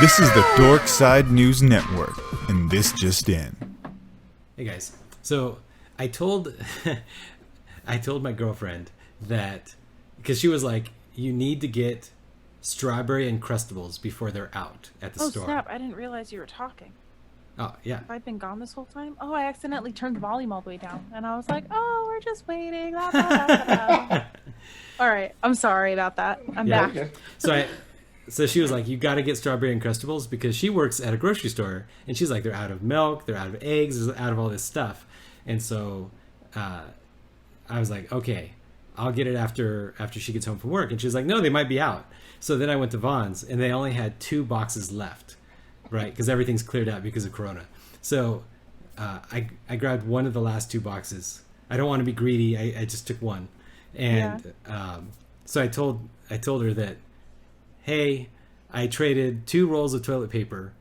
This is the Dork Side News Network, and this just in. Hey guys, so I told I told my girlfriend that because she was like, you need to get strawberry Uncrustables before they're out at the store. Oh snap! I didn't realize you were talking. Oh yeah. Have I been gone this whole time? Oh, I accidentally turned the volume all the way down, and I was like, "Oh, we're just waiting." All right, I'm sorry about that. I'm back. Okay. So she was like, you got to get strawberry Uncrustables because she works at a grocery store, and she's like, they're out of milk, they're out of eggs, they're out of all this stuff, and so I was like, okay, I'll get it after she gets home from work, and she was like, no, they might be out. So then I went to Vons, and they only had 2 boxes left. Right, because everything's cleared out because of Corona. So I grabbed one of the last 2 boxes. I don't want to be greedy. I just took one, and so I told her that, hey, I traded 2 rolls of toilet paper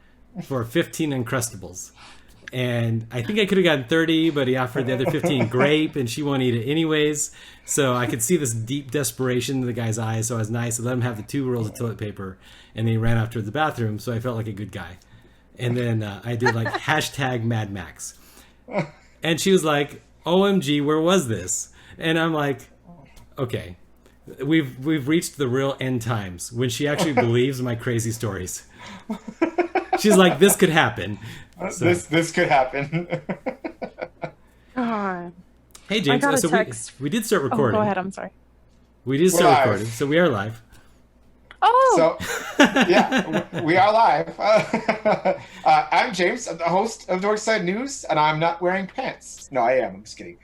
for 15 Uncrustables, and I think I could have gotten 30, but he offered the other 15 grape, and she won't eat it anyways. So I could see this deep desperation in the guy's eyes. So I was nice. I let him have the 2 rolls of toilet paper, and then he ran off to the bathroom. So I felt like a good guy. And then I did like hashtag Mad Max, and she was like, "OMG, where was this?" And I'm like, "Okay, we've reached the real end times when she actually believes my crazy stories." She's like, "This could happen." So, This could happen. God. hey James, I got a so text. we did start Oh, recording. go ahead. I'm sorry. We did start live. recording, so we are live. Oh. So, yeah, we are live. I'm James. I'm the host of Dorkside News, and I'm not wearing pants. No, I am. I'm just kidding.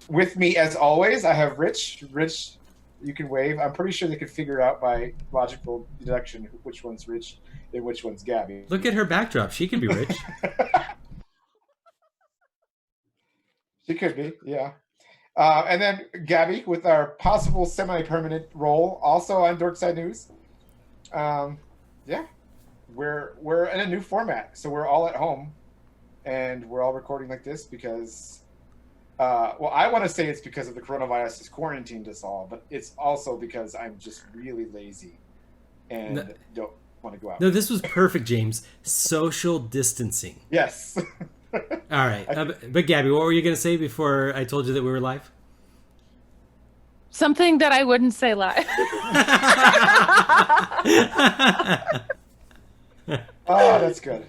With me, as always, I have Rich. Rich, you can wave. I'm pretty sure they could figure out by logical deduction which one's Rich and which one's Gabby. Look at her backdrop. She could be rich. She could be, yeah. And then Gabby with our possible semi-permanent role, also on Dorkside News. Yeah, we're in a new format, so we're all at home, and we're all recording like this because, well, I want to say it's because of the coronavirus has quarantined us all, but it's also because I'm just really lazy and don't want to go out. No, this was perfect, James. Social distancing. Yes. All right. But Gabby, what were you going to say before I told you that we were live? Something that I wouldn't say live. Oh, that's good.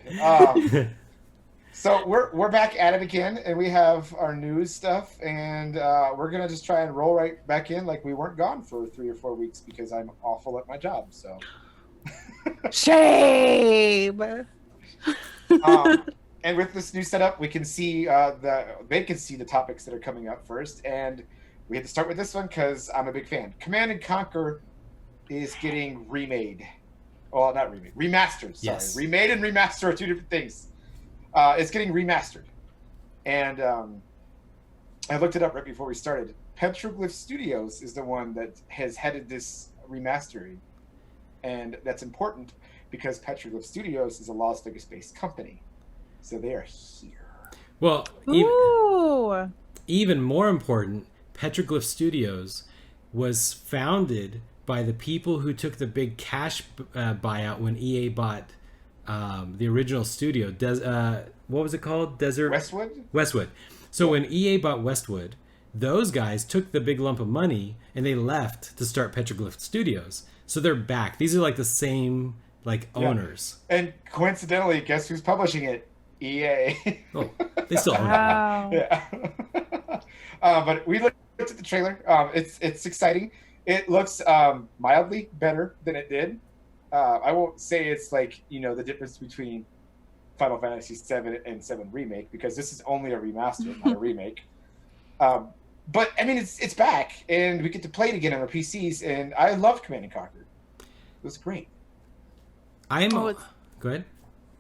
So we're back at it again, and we have our news stuff, and we're gonna just try and roll right back in like we weren't gone for 3 or 4 weeks because I'm awful at my job. So Shame. And with this new setup, we can see they can see the topics that are coming up first, and we had to start with this one because I'm a big fan. Command and Conquer is getting remade. Well, not remade, remastered. Sorry, Yes. Remade and remaster are 2 different things. It's getting remastered, and I looked it up right before we started. Petroglyph Studios is the one that has headed this remastering, and that's important because Petroglyph Studios is a Las Vegas-based company. So they are here. Well, Ooh. even more important, Petroglyph Studios was founded by the people who took the big cash buyout when EA bought the original studio. What was it called? Westwood. So when EA bought Westwood, those guys took the big lump of money and they left to start Petroglyph Studios. So they're back. These are like the same owners. And coincidentally, guess who's publishing it? EA. Oh, they still own it. Wow. Yeah. But we looked at the trailer. It's exciting. It looks mildly better than it did. I won't say it's like, the difference between Final Fantasy VII and 7 Remake, because this is only a remaster, not a remake. But I mean, it's back, and we get to play it again on our PCs, and I love Command and Conquer. It was great. Go ahead.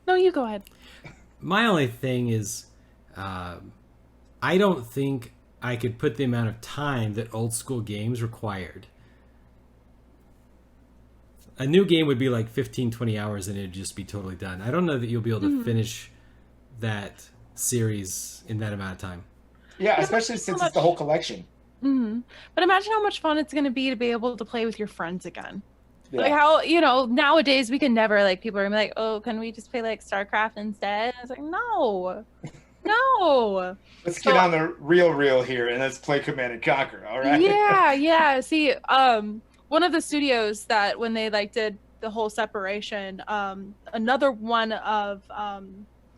No, you go ahead. My only thing is, I don't think I could put the amount of time that old school games required. A new game would be like 15, 20 hours and it'd just be totally done. I don't know that you'll be able to finish that series in that amount of time. Yeah, especially since it's the whole collection. Mm-hmm. But imagine how much fun it's going to be able to play with your friends again. Like how, nowadays we can never, like, people are gonna be like, oh, can we just play like StarCraft instead? It's like, no. Let's get on the real here and let's play Command and Conquer, all right? Yeah. See, one of the studios that when they like did the whole separation, another one of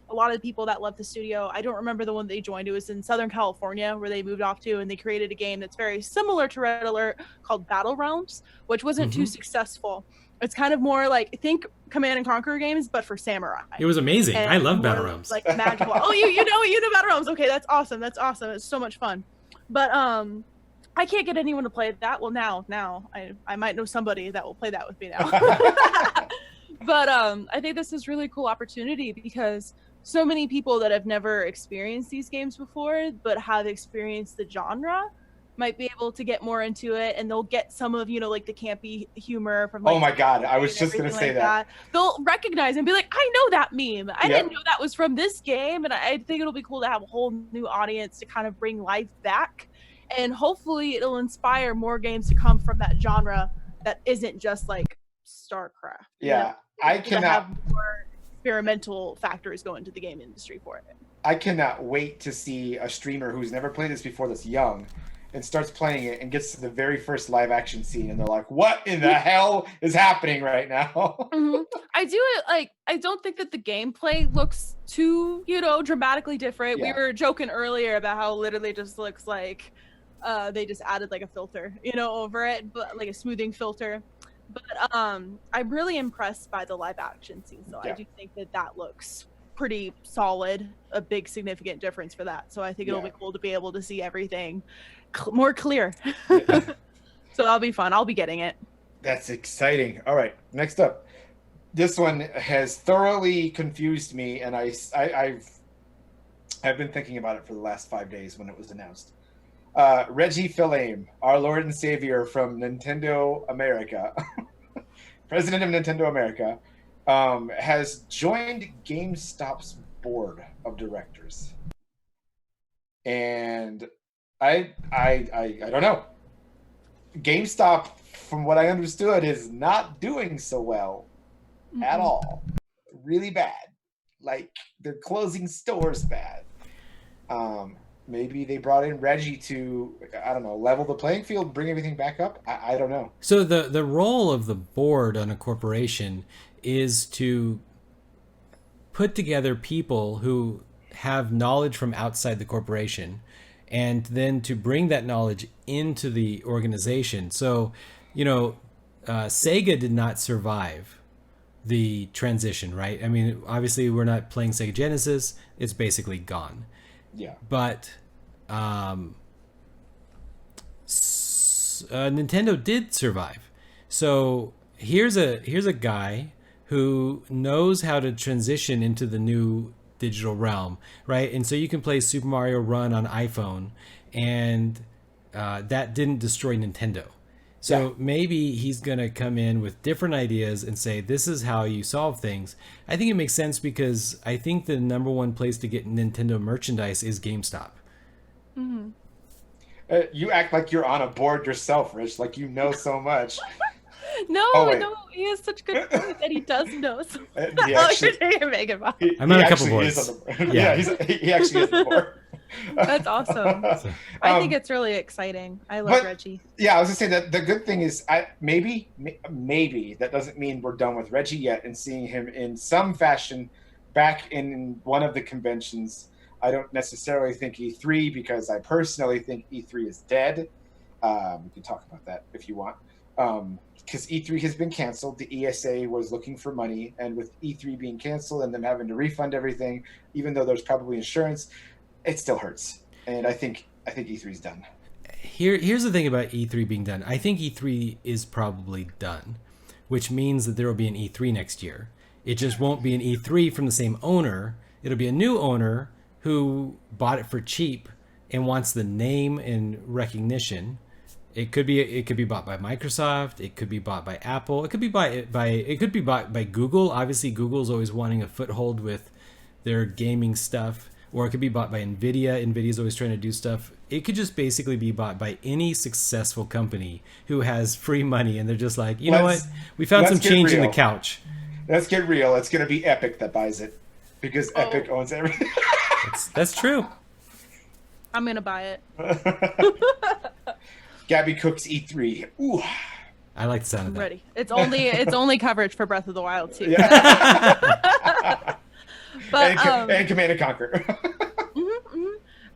a lot of the people that left the studio, I don't remember the one they joined. It was in Southern California where they moved off to, and they created a game that's very similar to Red Alert called Battle Realms, which wasn't too successful. It's kind of more like, think Command and Conquer games, but for samurai. It was amazing. And I love more Battle Realms. Like magical. Oh, you know Battle Realms. Okay, that's awesome. It's so much fun. But I can't get anyone to play that. Well, now I might know somebody that will play that with me now. But I think this is really cool opportunity because so many people that have never experienced these games before, but have experienced the genre, might be able to get more into it, and they'll get some of, like the campy humor from like, oh my God, I was just going to say that. They'll recognize and be like, I know that meme. I didn't know that was from this game. And I think it'll be cool to have a whole new audience to kind of bring life back. And hopefully it'll inspire more games to come from that genre that isn't just like StarCraft. Yeah, I cannot have more experimental factors go into the game industry for it. I cannot wait to see a streamer who's never played this before, that's young, and starts playing it and gets to the very first live action scene, and they're like, what in the hell is happening right now? I don't think that the gameplay looks too, dramatically different. We were joking earlier about how literally just looks like they just added like a filter, over it, but like a smoothing filter. But I'm really impressed by the live action scene. So I do think that looks pretty solid, a big significant difference for that. So I think it'll be cool to be able to see everything more clear. So that'll be fun. I'll be getting it. That's exciting. All right, next up. This one has thoroughly confused me, and I've been thinking about it for the last 5 days when it was announced. Reggie Fils-Aime, our Lord and Savior from Nintendo America, President of Nintendo America, has joined GameStop's board of directors. And I don't know. GameStop, from what I understood, is not doing so well at all. Really bad. Like, they're closing stores bad. Maybe they brought in Reggie to, I don't know, level the playing field, bring everything back up. I don't know. So the role of the board on a corporation is to put together people who have knowledge from outside the corporation, and then to bring that knowledge into the organization. So, Sega did not survive the transition, right? I mean, obviously we're not playing Sega Genesis. It's basically gone. Yeah. But Nintendo did survive. So here's a guy who knows how to transition into the new digital realm, right? And so you can play Super Mario Run on iPhone, and that didn't destroy Nintendo. So maybe he's going to come in with different ideas and say, this is how you solve things. I think it makes sense because I think the number one place to get Nintendo merchandise is GameStop. Mm-hmm. You act like you're on a board yourself, Rich, like you know so much. No, he has such good points, and he does know so much. I'm on a couple boards. He actually is the board. That's awesome. I think it's really exciting. I love Reggie. Yeah, I was gonna say that the good thing is, maybe that doesn't mean we're done with Reggie yet, and seeing him in some fashion back in one of the conventions. I don't necessarily think E3, because I personally think E3 is dead. We can talk about that if you want. Because E3 has been canceled. The ESA was looking for money, and with E3 being canceled and them having to refund everything, even though there's probably insurance, it still hurts. And I think E3 is done. Here's the thing about E3 being done. I think E3 is probably done, which means that there will be an E3 next year. It just won't be an E3 from the same owner. It'll be a new owner who bought it for cheap and wants the name and recognition. It could be bought by Microsoft. It could be bought by Apple. It could be bought by Google. Obviously, Google's always wanting a foothold with their gaming stuff. or it could be bought by Nvidia. Nvidia's always trying to do stuff. It could just basically be bought by any successful company who has free money, and they're just like, you know what? We found some change in the couch. Let's get real. It's going to be Epic that buys it because Epic owns everything. That's true. I'm going to buy it. Gabby cooks E3. Ooh. I like the sound of that. Ready. It's only coverage for Breath of the Wild too. Yeah. But and Command and Conquer.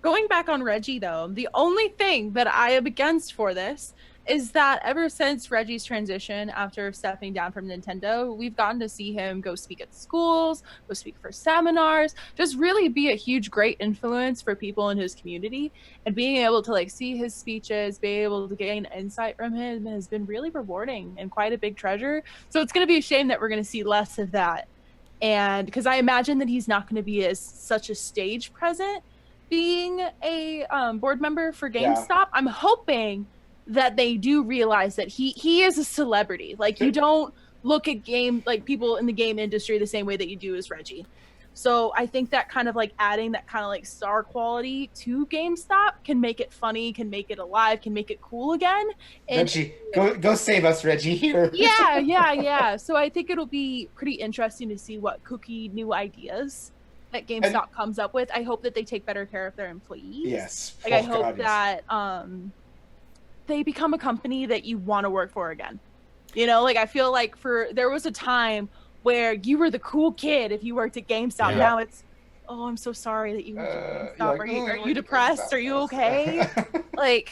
Going back on Reggie though, the only thing that I am against for this is that ever since Reggie's transition after stepping down from Nintendo, we've gotten to see him go speak at schools, go speak for seminars, just really be a huge, great influence for people in his community. And being able to like see his speeches, being able to gain insight from him has been really rewarding and quite a big treasure. So it's going to be a shame that we're going to see less of that. And because I imagine that he's not going to be as such a stage present being a board member for GameStop. Yeah. I'm hoping that they do realize that he is a celebrity. Like you don't look at people in the game industry the same way that you do as Reggie. So I think that kind of like adding that kind of like star quality to GameStop can make it funny, can make it alive, can make it cool again. And Reggie, go save us, Reggie, here. Yeah. So I think it'll be pretty interesting to see what kooky new ideas that GameStop comes up with. I hope that they take better care of their employees. Yes. Like I hope that they become a company that you want to work for again. You know, like I feel like there was a time where you were the cool kid if you worked at GameStop. Yeah. Now it's, oh, I'm so sorry that you worked at GameStop. Like, are you depressed? Are you okay? Like,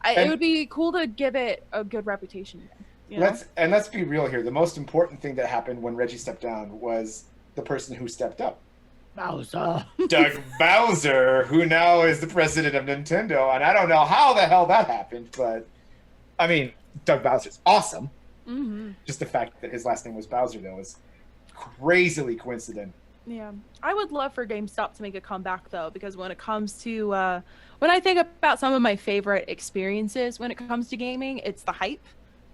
it would be cool to give it a good reputation again. You know? Let's be real here. The most important thing that happened when Reggie stepped down was the person who stepped up. Bowser. Doug Bowser, who now is the president of Nintendo. And I don't know how the hell that happened, but I mean, Doug Bowser's awesome. Mm-hmm. Just the fact that his last name was Bowser, though, is crazily coincident. Yeah. I would love for GameStop to make a comeback, though, because when it comes to, when I think about some of my favorite experiences when it comes to gaming, it's the hype,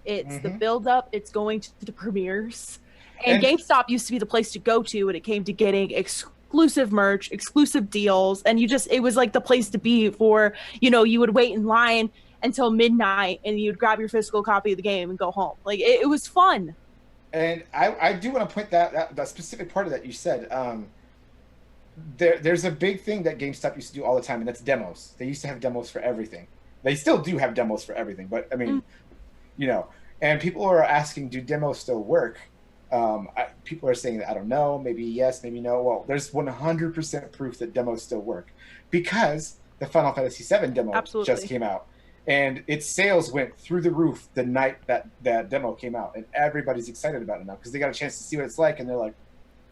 it's the build-up, it's going to the premieres. And GameStop used to be the place to go to when it came to getting exclusive merch, exclusive deals, and it was like the place to be for, you would wait in line until midnight and you'd grab your physical copy of the game and go home. Like it was fun. And I do want to point that specific part of that you said. There's a big thing that GameStop used to do all the time, and that's demos. They used to have demos for everything. They still do have demos for everything, but I mean, and people are asking, do demos still work? People are saying that, I don't know, maybe yes, maybe no. Well, there's 100% proof that demos still work because the Final Fantasy VII demo just came out. And its sales went through the roof the night that demo came out. And everybody's excited about it now because they got a chance to see what it's like. And they're like,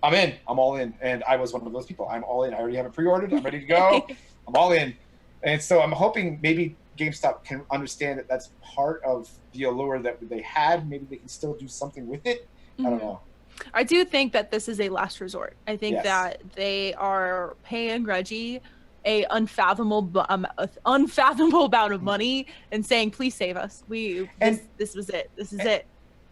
I'm in. I'm all in. And I was one of those people. I'm all in. I already have it pre-ordered. I'm ready to go. I'm all in. And so I'm hoping maybe GameStop can understand that that's part of the allure that they had. Maybe they can still do something with it. I don't know. I do think that this is a last resort. I think that they are paying Reggie a unfathomable amount of money and saying, please save us. This was it. This is it.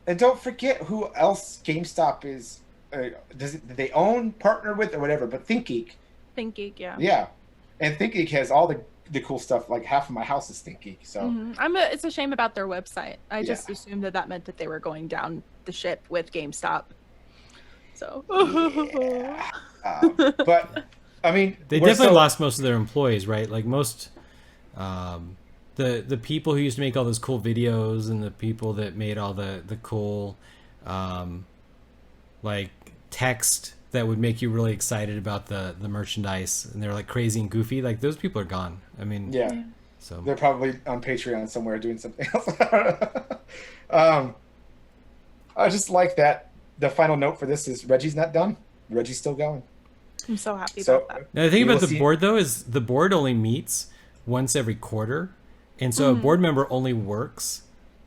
And don't forget who else GameStop is. Do they own, partner with, or whatever? But ThinkGeek. ThinkGeek, yeah. Yeah, and ThinkGeek has all the cool stuff. Like half of my house is ThinkGeek. So it's a shame about their website. I just assumed that meant that they were going down the ship with GameStop. So. But. I mean, they definitely lost most of their employees, right? Like most, the people who used to make all those cool videos and the people that made all the cool, like text that would make you really excited about the merchandise, and they're like crazy and goofy. Like those people are gone. I mean, so they're probably on Patreon somewhere doing something else. I just like that. The final note for this is Reggie's not done. Reggie's still going. I'm so happy about that. Now, the thing about the board, though, is the board only meets once every quarter. And so a board member only works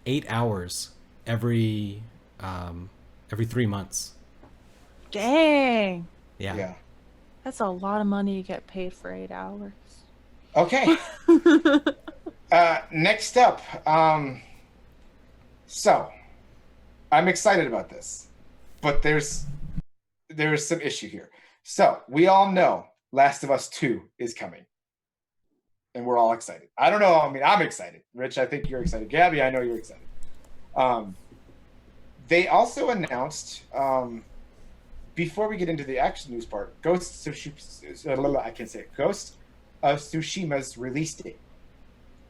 8 hours every 3 months. Dang. Yeah. That's a lot of money to get paid for 8 hours. Okay. Next up. So, I'm excited about this. But there's some issue here. So we all know Last of Us 2 is coming. And we're all excited. I don't know. I mean, I'm excited. Rich, I think you're excited. Gabby, I know you're excited. They also announced, before we get into the action news part, Ghost of Tsushima's release date.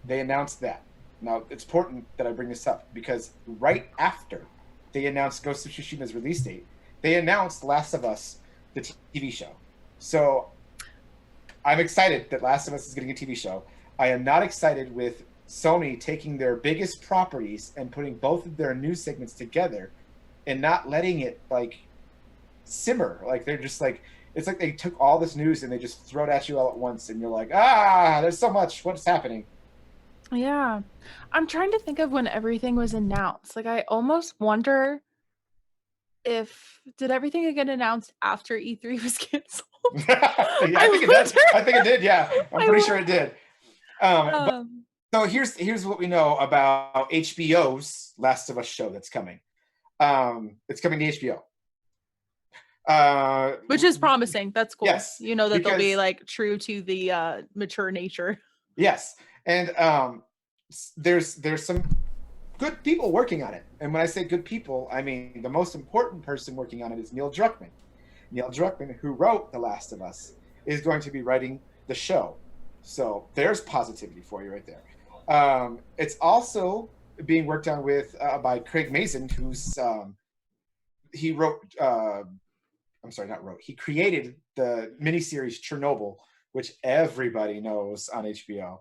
They announced that. Now, it's important that I bring this up because right after they announced Ghost of Tsushima's release date, they announced Last of Us, the TV show. So I'm excited that Last of Us is getting a TV show. I am not excited with Sony taking their biggest properties and putting both of their news segments together and not letting it like simmer. Like they're just like, it's like they took all this news and they just throw it at you all at once and you're like, there's so much. What's happening? Yeah. I'm trying to think of when everything was announced. Like, I almost wonder did everything get announced after E3 was canceled? Yeah, I think it did. Yeah, I'm pretty sure it did. So here's what we know about HBO's Last of Us show that's coming. It's coming to HBO. Which is promising. That's cool. Yes, you know that they'll be like true to the mature nature. Yes, and there's some good people working on it. And when I say good people, I mean the most important person working on it is Neil Druckmann. Neil Druckmann, who wrote The Last of Us, is going to be writing the show. So there's positivity for you right there. It's also being worked on with by Craig Mazin, who's he created the miniseries Chernobyl, which everybody knows on HBO.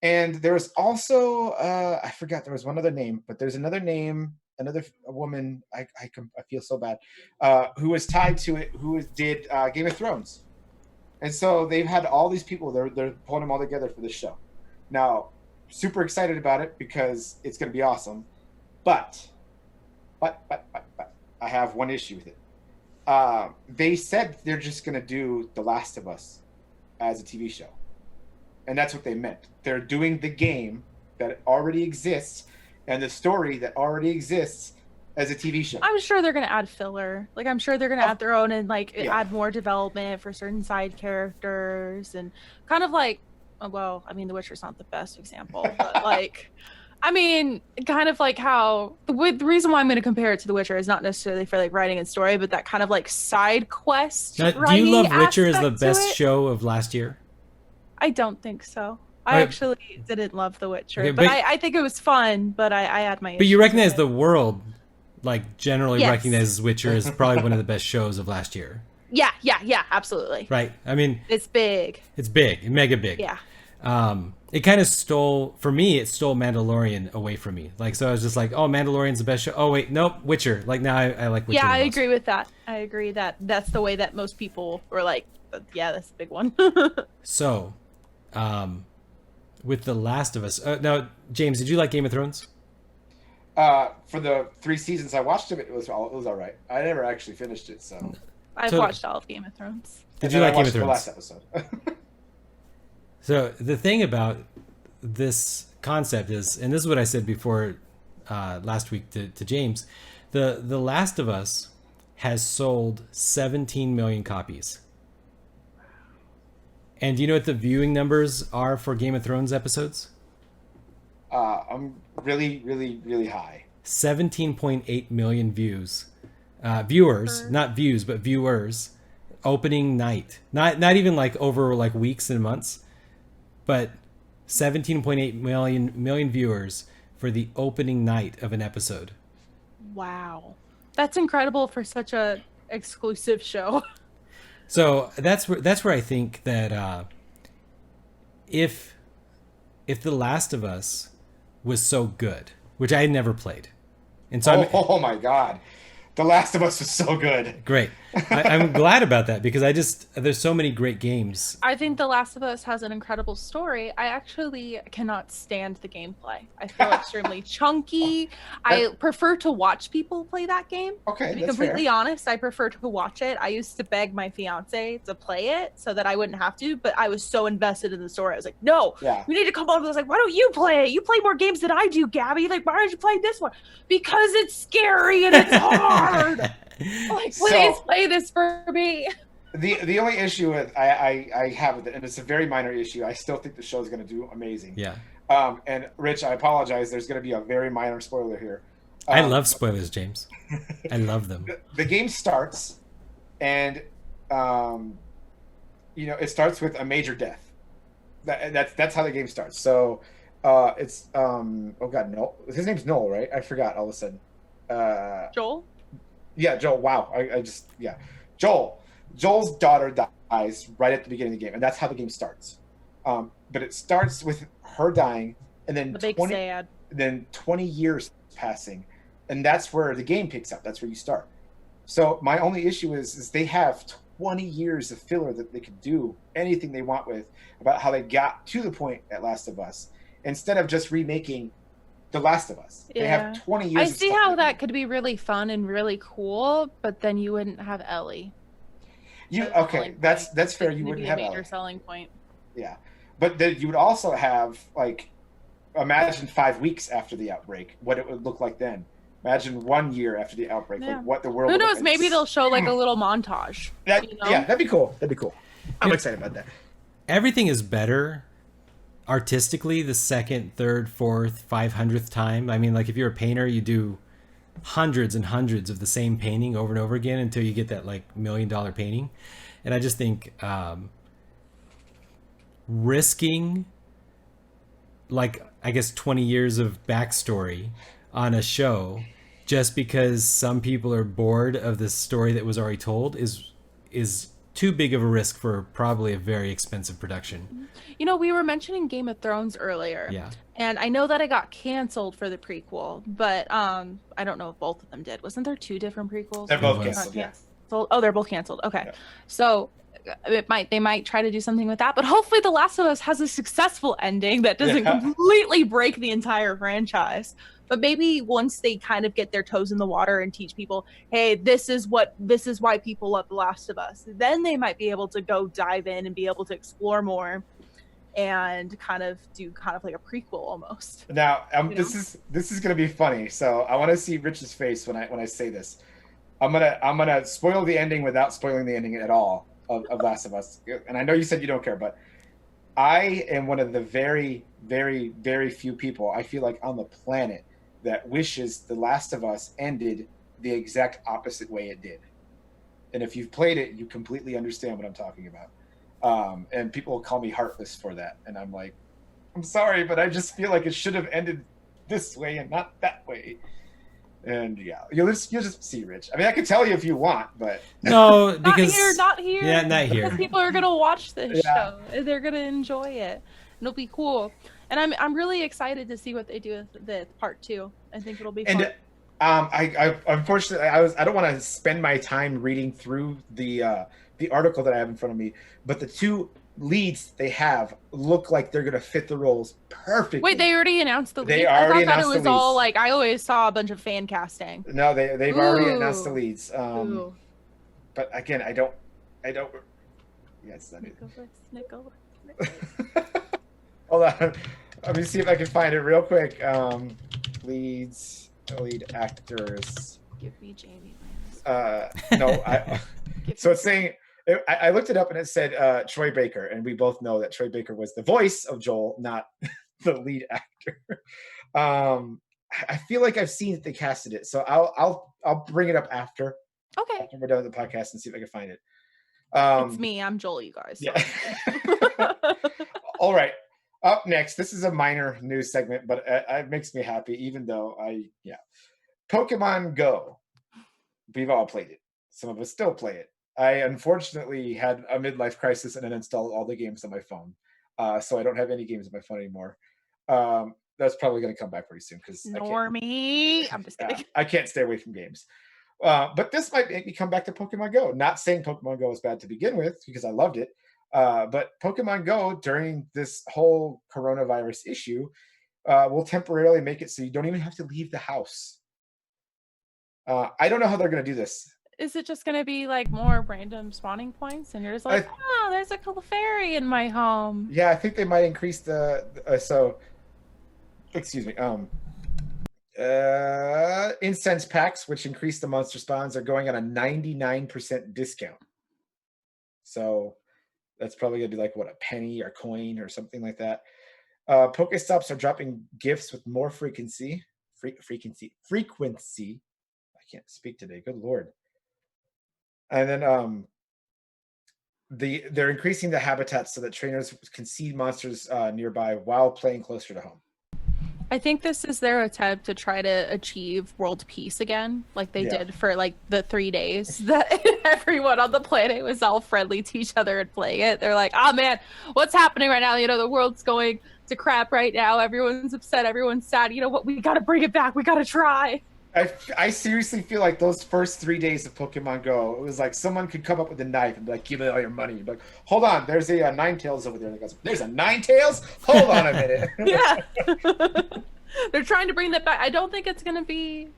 And there was also I forgot, there was one other name, but there's another name, a woman, I feel so bad, who was tied to it, who did Game of Thrones. And so they've had all these people, they're pulling them all together for this show. Now, super excited about it because it's going to be awesome. But I have one issue with it. They said they're just going to do The Last of Us as a TV show. And that's what they meant. They're doing the game that already exists and the story that already exists as a TV show. I'm sure they're going to add filler. Like, I'm sure they're going to add their own and, like, add more development for certain side characters. And kind of like, well, I mean, The Witcher's not the best example. But, like, I mean, kind of like how... The reason why I'm going to compare it to The Witcher is not necessarily for, like, writing and story, but that kind of, like, side quest now, do you love Witcher as the best show of last year? I don't think so. I actually didn't love The Witcher, okay, but I think it was fun, but I had my... But you recognize the world, like, generally recognizes Witcher as probably one of the best shows of last year. Yeah, absolutely. Right. I mean... It's big. It's big. Mega big. Yeah. It kind of stole Mandalorian away from me. Like, so I was just like, oh, Mandalorian's the best show. Oh, wait, nope, Witcher. Like, now I like Witcher. Yeah, I agree with that. I agree that that's the way that most people were like, yeah, that's a big one. So, with The Last of Us. Now, James, did you like Game of Thrones? For the 3 seasons I watched of it, it was all right. I never actually finished it, so... I've watched all of Game of Thrones. Did you like Game of Thrones? The last episode. So, the thing about this concept is, and this is what I said before last week to James, The Last of Us has sold 17 million copies. And do you know what the viewing numbers are for Game of Thrones episodes? I'm really, really, really high. 17.8 million views. Viewers, not views, but viewers. Opening night. Not even like over like weeks and months, but 17.8 million viewers for the opening night of an episode. Wow. That's incredible for such a exclusive show. So that's where I think that if The Last of Us was so good, which I had never played, and so oh my God, The Last of Us was so good. Great. I'm glad about that because there's so many great games. I think The Last of Us has an incredible story. I actually cannot stand the gameplay. I feel extremely chunky. I prefer to watch people play that game. Okay, to be completely honest, I prefer to watch it. I used to beg my fiance to play it so that I wouldn't have to, but I was so invested in the story. I was like, no, we need to come on. I was like, why don't you play it? You play more games than I do, Gabby. Like, why aren't you playing this one? Because it's scary and it's hard. Like, please play this for me. The only issue with I have with it, and it's a very minor issue. I still think the show is going to do amazing. Yeah. And Rich, I apologize. There's going to be a very minor spoiler here. I love spoilers, James. I love them. The game starts, and it starts with a major death. That's how the game starts. So it's oh god, no, his name's Noel, right? I forgot all of a sudden. Joel? Yeah, Joel. Wow, I just Joel. Joel's daughter dies right at the beginning of the game, and that's how the game starts. But it starts with her dying, and then The big sad. 20 years passing, and that's where the game picks up. That's where you start. So my only issue is they have 20 years of filler that they could do anything they want with about how they got to the point at Last of Us, instead of just remaking The Last of Us. They have 20 years. I of see stuff how they that can could be really fun and really cool, but then you wouldn't have Ellie. do. That's the Okay, selling that's point. fair. It's You gonna wouldn't be have a major Ellie. selling point. Yeah, but then you would also have, like, imagine 5 weeks after the outbreak, what it would look like then. Imagine 1 year after the outbreak, Yeah. like what the world. Who would look knows? like. Maybe they'll show like a little montage. That, you know? Yeah, that'd be cool. That'd be cool. I'm Yeah. excited about that. Everything is better artistically the second, third, fourth, 500th time. I mean, like if you're a painter, you do hundreds and hundreds of the same painting over and over again until you get that like $1 million painting. And I just think risking like I guess 20 years of backstory on a show just because some people are bored of the story that was already told is too big of a risk for probably a very expensive production. You know, we were mentioning Game of Thrones earlier. Yeah. And I know that it got canceled for the prequel, but I don't know if both of them did. Wasn't there 2 different prequels? They're both was. canceled. Yeah. Oh, they're both canceled. Okay. Yeah. So they might try to do something with that, but hopefully The Last of Us has a successful ending that doesn't Yeah. completely break the entire franchise. But maybe once they kind of get their toes in the water and teach people, hey, this is why people love The Last of Us, then they might be able to go dive in and be able to explore more and kind of like a prequel almost. Now, You this is gonna be funny. So I want to see Rich's face when I say this. I'm gonna spoil the ending without spoiling the ending at all of Last of Us. And I know you said you don't care, but I am one of the very, very, very few people I feel like on the planet that wishes The Last of Us ended the exact opposite way it did. And if you've played it, you completely understand what I'm talking about. And people will call me heartless for that, and I'm like, I'm sorry, but I just feel like it should have ended this way and not that way. And yeah, you'll just see, Rich. I mean, I could tell you if you want, but No, because not here. Yeah, not here. Because people are gonna watch this Yeah. show. They're gonna enjoy it. It'll be cool. And I'm really excited to see what they do with the part 2. I think it'll be fun. and I unfortunately I don't want to spend my time reading through the article that I have in front of me, but the 2 leads they have look like they're gonna fit the roles perfectly. Wait, they already announced the lead? They I already thought that it announced the was all leads. like I always saw a bunch of fan casting. No, they've already announced the Ooh. leads. Ooh. But again, I don't. Yeah, it's not it. Nicholas. Hold on. Let me see if I can find it real quick. Lead actors. Give me Jamie Lannister. No, so it's saying. I looked it up and it said Troy Baker, and we both know that Troy Baker was the voice of Joel, not the lead actor. I feel like I've seen that they casted it, so I'll bring it up after Okay. we're done with the podcast and see if I can find it. It's me. I'm Joel, you guys. Yeah. All right. Up next, this is a minor news segment, but it makes me happy, even though Pokemon Go. We've all played it. Some of us still play it. I unfortunately had a midlife crisis and uninstalled all the games on my phone. So I don't have any games on my phone anymore. That's probably going to come back pretty soon because Normie. I'm just kidding. I can't stay away from games. But this might make me come back to Pokemon Go. Not saying Pokemon Go was bad to begin with, because I loved it. But Pokemon Go, during this whole coronavirus issue, will temporarily make it so you don't even have to leave the house. I don't know how they're going to do this. Is it just going to be like more random spawning points? And you're just like, oh, there's a Clefairy in my home. Yeah, I think they might increase the incense packs, which increase the monster spawns, are going on a 99% discount. So that's probably gonna be like what, a penny or coin or something like that. Pokestops are dropping gifts with more frequency. Frequency. I can't speak today. Good lord. And then they're increasing the habitats so that trainers can see monsters nearby while playing closer to home. I think this is their attempt to try to achieve world peace again, like they did for like the 3 days that everyone on the planet was all friendly to each other and playing it. They're like, oh man, what's happening right now? You know, the world's going to crap right now. Everyone's upset. Everyone's sad. You know what? We got to bring it back. We got to try. I seriously feel like those first 3 days of Pokemon Go, it was like someone could come up with a knife and be like, give me all your money. You'd be like, hold on, there's a Ninetales over there. And goes, there's a Ninetales? Hold on a minute. Yeah. They're trying to bring that back. I don't think it's going to be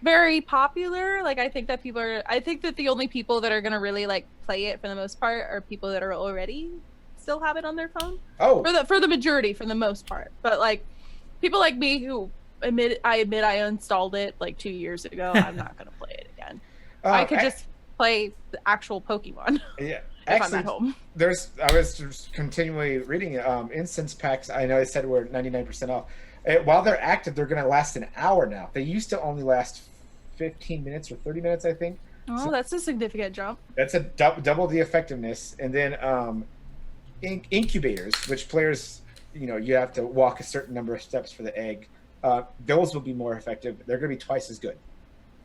very popular. Like, I think that the only people that are going to really like play it for the most part are people that are already still have it on their phone. Oh. For the majority, for the most part. But like people like me who I admit I uninstalled it like 2 years ago. I'm not gonna play it again. I could just play the actual Pokemon. Yeah, if I'm at home. I was just continually reading it. Instance packs. I know I said we're 99% off. While they're active, they're gonna last an hour now. They used to only last 15 minutes or 30 minutes, I think. Oh, so that's a significant jump. That's a double the effectiveness. And then incubators, which players, you know, you have to walk a certain number of steps for the egg. Those will be more effective. They're going to be twice as good.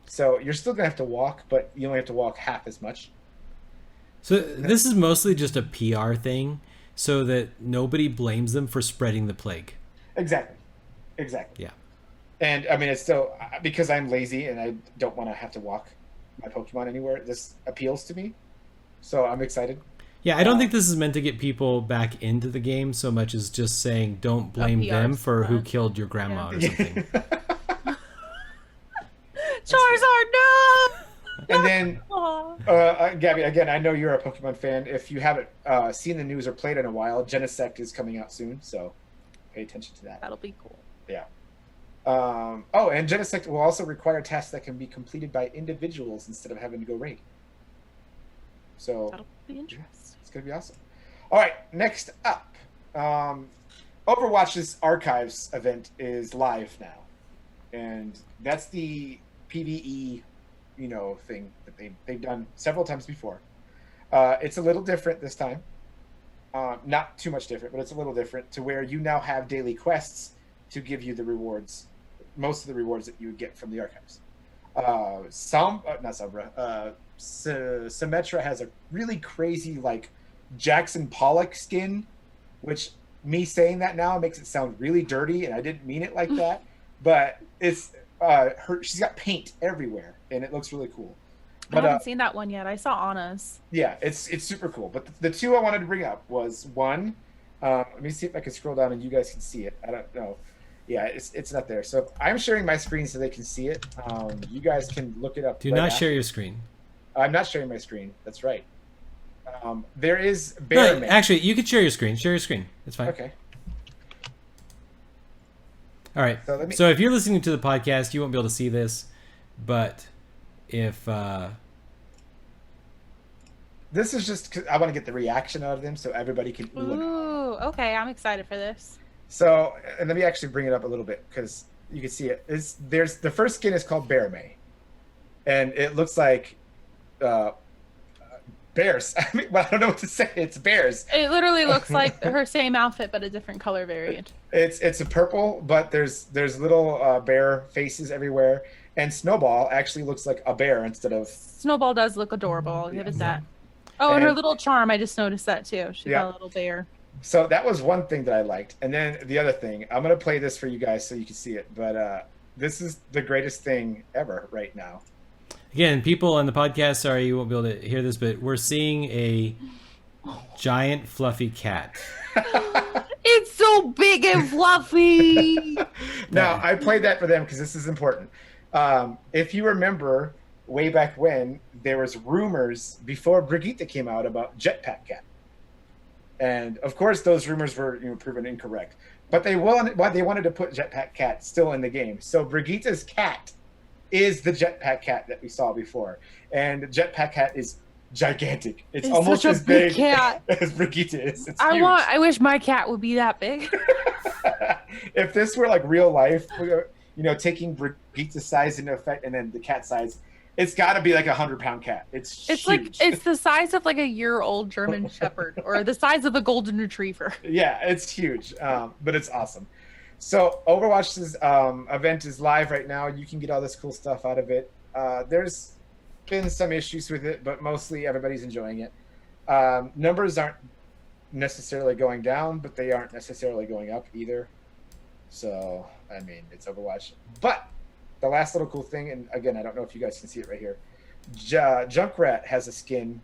So you're still going to have to walk, but you only have to walk half as much. So this is mostly just a PR thing so that nobody blames them for spreading the plague. Exactly. Yeah. And I mean, it's still, because I'm lazy and I don't want to have to walk my Pokemon anywhere, this appeals to me. So I'm excited. Yeah, I don't think this is meant to get people back into the game so much as just saying don't blame them for who killed your grandma or something. Charizard, no! And then, Gabby, again, I know you're a Pokemon fan. If you haven't seen the news or played in a while, Genesect is coming out soon, so pay attention to that. That'll be cool. Yeah. And Genesect will also require tasks that can be completed by individuals instead of having to go raid. So that'll be interesting. It's going to be awesome. All right, next up. Overwatch's Archives event is live now. And that's the PvE, you know, thing that they've done several times before. It's a little different this time. Not too much different, but it's a little different to where you now have daily quests to give you the rewards, most of the rewards that you would get from the Archives. Symmetra has a really crazy, like, Jackson Pollock skin, which me saying that now makes it sound really dirty, and I didn't mean it like that, but it's she's got paint everywhere, and it looks really cool. But, I haven't seen that one yet. I saw Anna's. Yeah, it's super cool. But the two I wanted to bring up was one. Let me see if I can scroll down and you guys can see it. I don't know. Yeah, it's not there. So I'm sharing my screen so they can see it. You guys can look it up. Do not share your screen. I'm not sharing my screen. That's right. There is Bear Man. Actually, you can share your screen. Share your screen. It's fine. Okay. All right. So if you're listening to the podcast, you won't be able to see this, but if this is just 'cause I want to get the reaction out of them so everybody can. Ooh, okay. I'm excited for this. So, and let me actually bring it up a little bit because you can see it. There's the first skin is called Bear May, and it looks like bears. I mean, well, I don't know what to say. It's bears. It literally looks like her same outfit but a different color variant. It's a purple, but there's little bear faces everywhere, and Snowball actually looks like a bear instead of. Snowball does look adorable. I'll give it that. Oh, and her little charm, I just noticed that too. She's got a little bear. So that was one thing that I liked. And then the other thing, I'm going to play this for you guys so you can see it. But this is the greatest thing ever right now. Again, people on the podcast, sorry you won't be able to hear this, but we're seeing a giant fluffy cat. It's so big and fluffy. Now, I played that for them because this is important. If you remember, way back when, there was rumors before Brigitte came out about Jetpack Cat. And of course, those rumors were proven incorrect. But they wanted to put Jetpack Cat still in the game. So Brigitte's cat is the Jetpack Cat that we saw before, and Jetpack Cat is gigantic. It's It's almost such a as big big cat. as Brigitte is. It's I huge. wish my cat would be that big. If this were like real life, taking Brigitte's size into effect and then the cat size, it's got to be like 100-pound cat. It's It's huge. like it's the size of like a year-old German Shepherd or the size of a golden retriever. Yeah, it's huge, but it's awesome. So Overwatch's event is live right now. You can get all this cool stuff out of it. There's been some issues with it, but mostly everybody's enjoying it. Numbers aren't necessarily going down, but they aren't necessarily going up either. So, I mean, it's Overwatch. But the last little cool thing, and again, I don't know if you guys can see it right here. Junkrat has a skin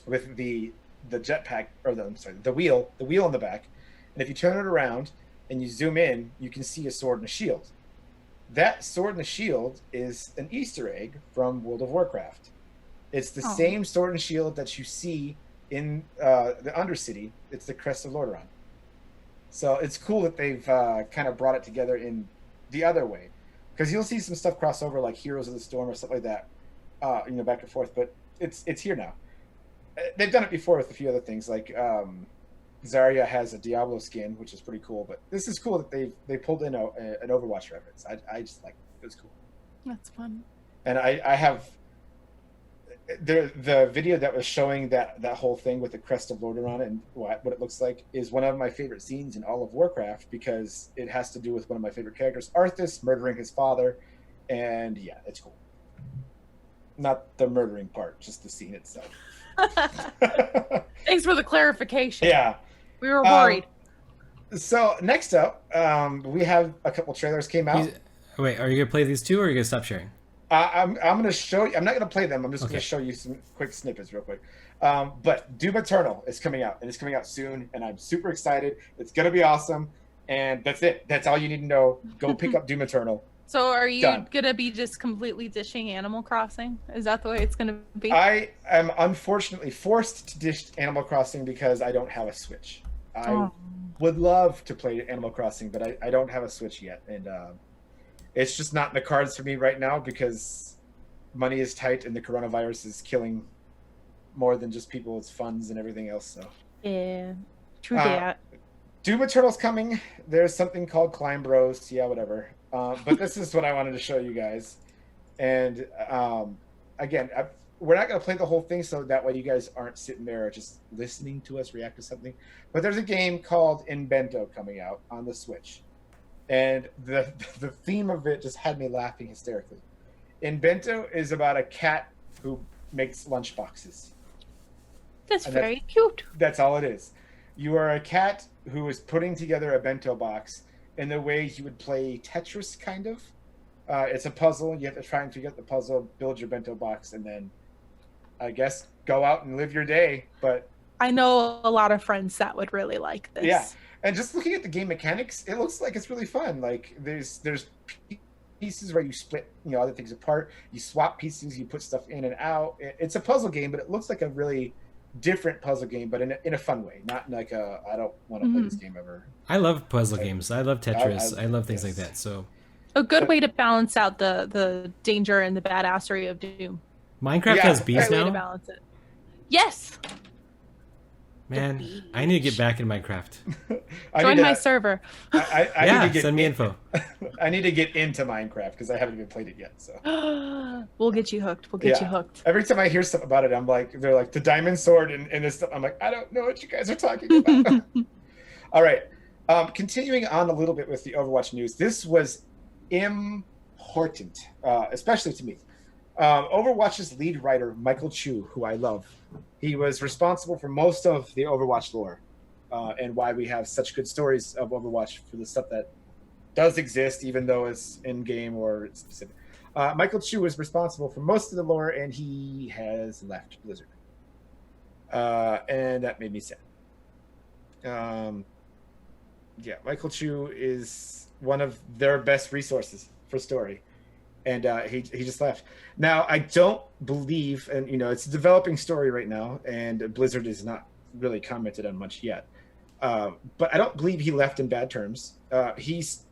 with the jetpack, or the wheel in the back. And if you turn it around and you zoom in, you can see a sword and a shield. That sword and the shield is an Easter egg from World of Warcraft. It's the same sword and shield that you see in the Undercity. It's the Crest of Lordaeron. So it's cool that they've kind of brought it together in the other way. Because you'll see some stuff cross over like Heroes of the Storm or stuff like that, back and forth. But it's here now. They've done it before with a few other things. Like Zarya has a Diablo skin, which is pretty cool. But this is cool that they pulled in an Overwatch reference. I just like it. It was cool. That's fun. And I have the video that was showing that whole thing with the Crest of Lordaeron and what it looks like is one of my favorite scenes in all of Warcraft because it has to do with one of my favorite characters, Arthas, murdering his father. And yeah, it's cool. Not the murdering part, just the scene itself. Thanks for the clarification. Yeah. We were worried. So next up, we have a couple trailers came out. Wait, are you gonna play these two, or are you gonna stop sharing? I'm going to show you. I'm not going to play them. I'm just going to show you some quick snippets real quick. But Doom Eternal is coming out, and it's coming out soon, and I'm super excited. It's going to be awesome, and that's it. That's all you need to know. Go pick up Doom Eternal. So are you Done. going to be just completely dishing Animal Crossing? Is that the way it's going to be? I am unfortunately forced to dish Animal Crossing because I don't have a Switch. I would love to play Animal Crossing, but I don't have a Switch yet, and it's just not in the cards for me right now because money is tight and the coronavirus is killing more than just people's funds and everything else. So yeah, true that. Doom Eternal's coming. There's something called Climb Bros. Yeah, whatever. But this is what I wanted to show you guys. And again, we're not going to play the whole thing so that way you guys aren't sitting there just listening to us react to something. But there's a game called Invento coming out on the Switch. And the theme of it just had me laughing hysterically. Invento is about a cat who makes lunchboxes. That's very cute. That's all it is. You are a cat who is putting together a bento box in the way you would play Tetris, kind of. It's a puzzle. You have to try and figure out the puzzle, build your bento box, and then, I guess, go out and live your day. But I know a lot of friends that would really like this. Yeah. And just looking at the game mechanics, it looks like it's really fun. Like there's pieces where you split, other things apart. You swap pieces, you put stuff in and out. It's a puzzle game, but it looks like a really different puzzle game, but in a fun way. Not like I don't want to play this game ever. I love puzzle games. I love Tetris. I love things like that. So a good way to balance out the danger and the badassery of Doom. Minecraft has bees Great way to now. balance it. Yes. Man, I need to get back in Minecraft. Join my server. I need to get send me info. I need to get into Minecraft because I haven't even played it yet. So we'll get you hooked. We'll get you hooked. Every time I hear stuff about it, they're like the diamond sword and this stuff. I'm like, I don't know what you guys are talking about. All right. Continuing on a little bit with the Overwatch news. This was important, especially to me. Overwatch's lead writer, Michael Chu, who I love, he was responsible for most of the Overwatch lore and why we have such good stories of Overwatch for the stuff that does exist, even though it's in-game or it's specific. Michael Chu was responsible for most of the lore, and he has left Blizzard. And that made me sad. Michael Chu is one of their best resources for story. And he just left. Now, I don't believe, and it's a developing story right now, and Blizzard is not really commented on much yet. But I don't believe he left in bad terms. He's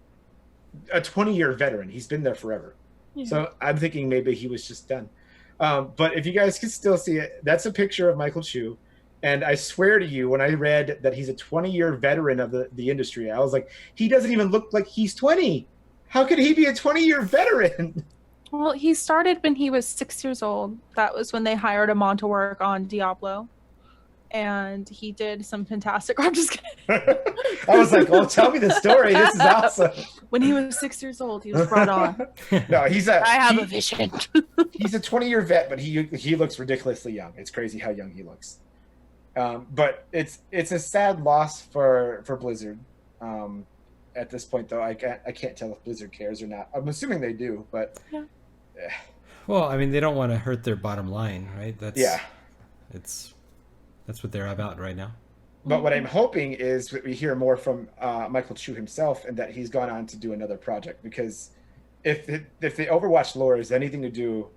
a 20-year veteran. He's been there forever. Yeah. So I'm thinking maybe he was just done. But if you guys can still see it, that's a picture of Michael Chu. And I swear to you, when I read that he's a 20-year veteran of the industry, I was like, he doesn't even look like he's 20. How could he be a 20-year veteran? Well, he started when he was 6 years old. That was when they hired him on to work on Diablo. And he did some fantastic. I'm just kidding. I was like, "Oh, tell me the story. This is awesome." When he was 6 years old, he was brought on. No, I have a vision. He's a 20-year vet, but he looks ridiculously young. It's crazy how young he looks. But it's a sad loss for Blizzard. At this point, though, I can't tell if Blizzard cares or not. I'm assuming they do, but yeah. Well, I mean, they don't want to hurt their bottom line, right? That's what they're about right now. But what I'm hoping is that we hear more from Michael Chu himself, and that he's gone on to do another project. Because if the Overwatch lore is anything to do,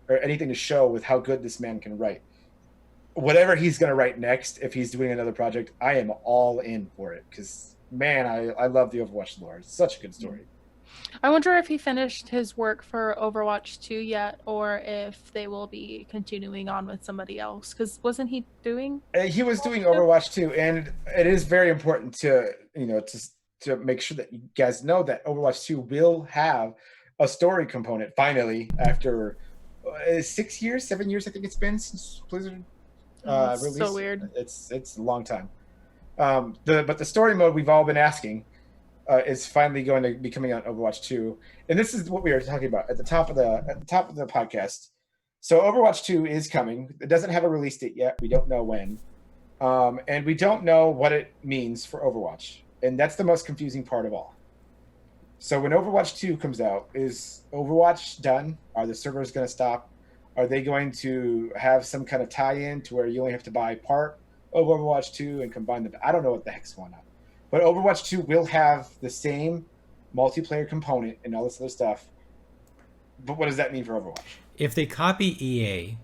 or anything to show with how good this man can write, whatever he's going to write next, if he's doing another project, I am all in for it. Because, man, I love the Overwatch lore. It's such a good story. I wonder if he finished his work for Overwatch 2 yet, or if they will be continuing on with somebody else. Because wasn't he doing? He was doing Overwatch 2, and it is very important to make sure that you guys know that Overwatch 2 will have a story component finally after 6 years, 7 years. I think it's been since Blizzard released. So weird. It's a long time. But the story mode we've all been asking. Is finally going to be coming out in Overwatch 2, and this is what we were talking about at the top of the podcast. So Overwatch 2 is coming. It doesn't have a release date yet. We don't know when, and we don't know what it means for Overwatch, and that's the most confusing part of all. So when Overwatch 2 comes out, is Overwatch done? Are the servers going to stop? Are they going to have some kind of tie-in to where you only have to buy part of Overwatch 2 and combine them? I don't know what the heck's going on. But Overwatch 2 will have the same multiplayer component and all this other stuff. But what does that mean for Overwatch? If they copy EA,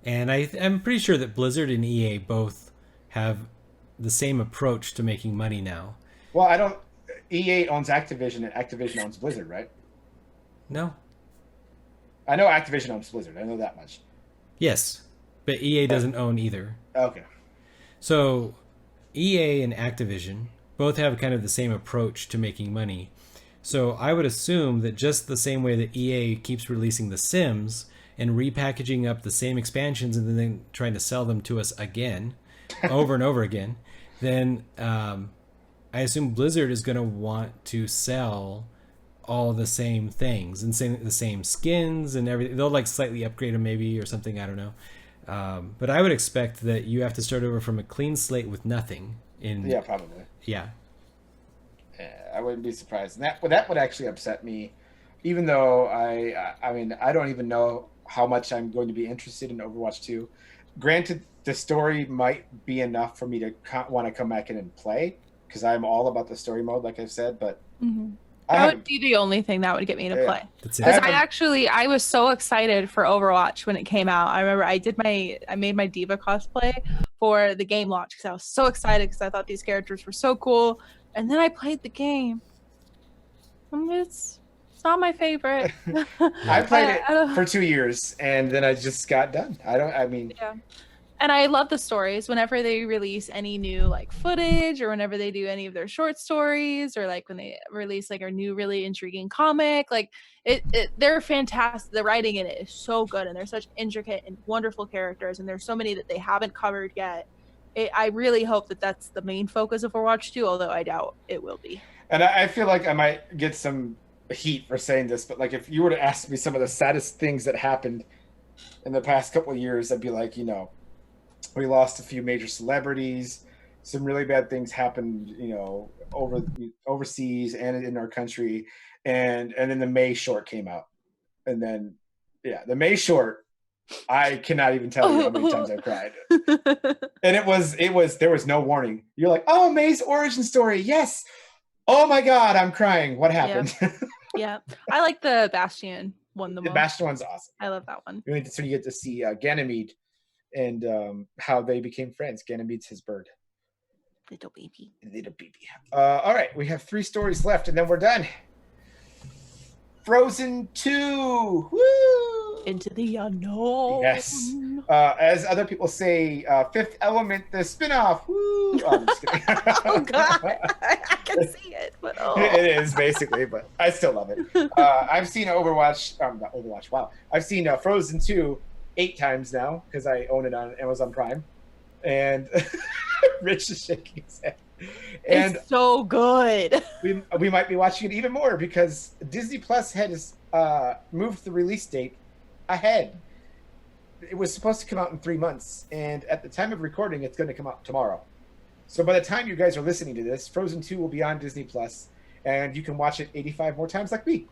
and I'm pretty sure that Blizzard and EA both have the same approach to making money now. Well, EA owns Activision, and Activision owns Blizzard, right? No. I know Activision owns Blizzard. I know that much. Yes, but EA doesn't own either. Okay. So EA and Activision both have kind of the same approach to making money. So I would assume that just the same way that EA keeps releasing The Sims and repackaging up the same expansions and then trying to sell them to us again, over and over again, then I assume Blizzard is going to want to sell all the same things and the same skins and everything. They'll like slightly upgrade them maybe or something, I don't know. But I would expect that you have to start over from a clean slate with nothing. Yeah, probably. Yeah. I wouldn't be surprised. And that would actually upset me, even though I mean, I don't even know how much I'm going to be interested in Overwatch 2. Granted, the story might be enough for me to want to come back in and play, because I'm all about the story mode, like I've said, but that would be the only thing that would get me to play. That's it. Because I was so excited for Overwatch when it came out. I remember I made my Diva cosplay for the game launch because I was so excited because I thought these characters were so cool. And then I played the game. It's not my favorite. I played it for 2 years and then I just got done. Yeah. And I love the stories. Whenever they release any new like footage, or whenever they do any of their short stories, or like when they release like a new really intriguing comic, like they're fantastic. The writing in it is so good, and they're such intricate and wonderful characters, and there's so many that they haven't covered yet. I really hope that that's the main focus of Overwatch 2, although I doubt it will be. And I feel like I might get some heat for saying this, but like if you were to ask me some of the saddest things that happened in the past couple of years, I'd be like, we lost a few major celebrities. Some really bad things happened, overseas and in our country. And then the May short came out. And then, the May short, I cannot even tell you how many times I cried. And there was no warning. You're like, oh, May's origin story. Yes. Oh my God, I'm crying. What happened? Yeah. I like the Bastion one the most. The Bastion one's awesome. I love that one. So you get to see Ganymede and how they became friends. Ganymede's his bird. Little baby. All right, we have 3 stories left, and then we're done. Frozen 2. Woo! Into the unknown. Yes. As other people say, Fifth Element, the spinoff. Woo! Oh, I'm just kidding. Oh God, I can see it, but It is basically, but I still love it. I've seen Overwatch. Not Overwatch. Wow. I've seen Frozen 2 8 times now because I own it on Amazon Prime. And Rich is shaking his head. And it's so good. we might be watching it even more because Disney Plus has moved the release date ahead. It was supposed to come out in 3 months, and at the time of recording, it's going to come out tomorrow. So by the time you guys are listening to this, Frozen 2 will be on Disney Plus, and you can watch it 85 more times like me.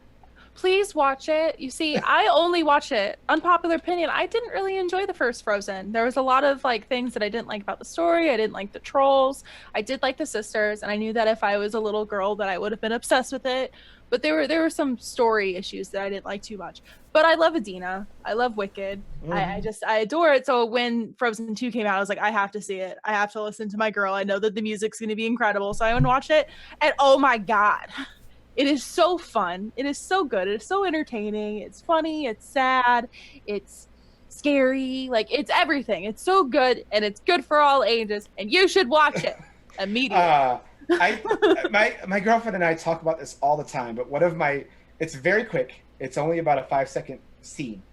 Please watch it. You see, I only watch it. Unpopular opinion, I didn't really enjoy the first Frozen. There was a lot of like things that I didn't like about the story. I didn't like the trolls. I did like the sisters, and I knew that if I was a little girl that I would have been obsessed with it. But there were some story issues that I didn't like too much. But I love Adina. I love Wicked. I adore it. So when Frozen 2 came out, I was like, I have to see it. I have to listen to my girl. I know that the music's going to be incredible. So I went and watched it. And oh my God. It is so fun. It is so good. It is so entertaining. It's funny. It's sad. It's scary. Like, it's everything. It's so good, and it's good for all ages, and you should watch it immediately. My girlfriend and I talk about this all the time, but it's very quick. It's only about a 5-second scene,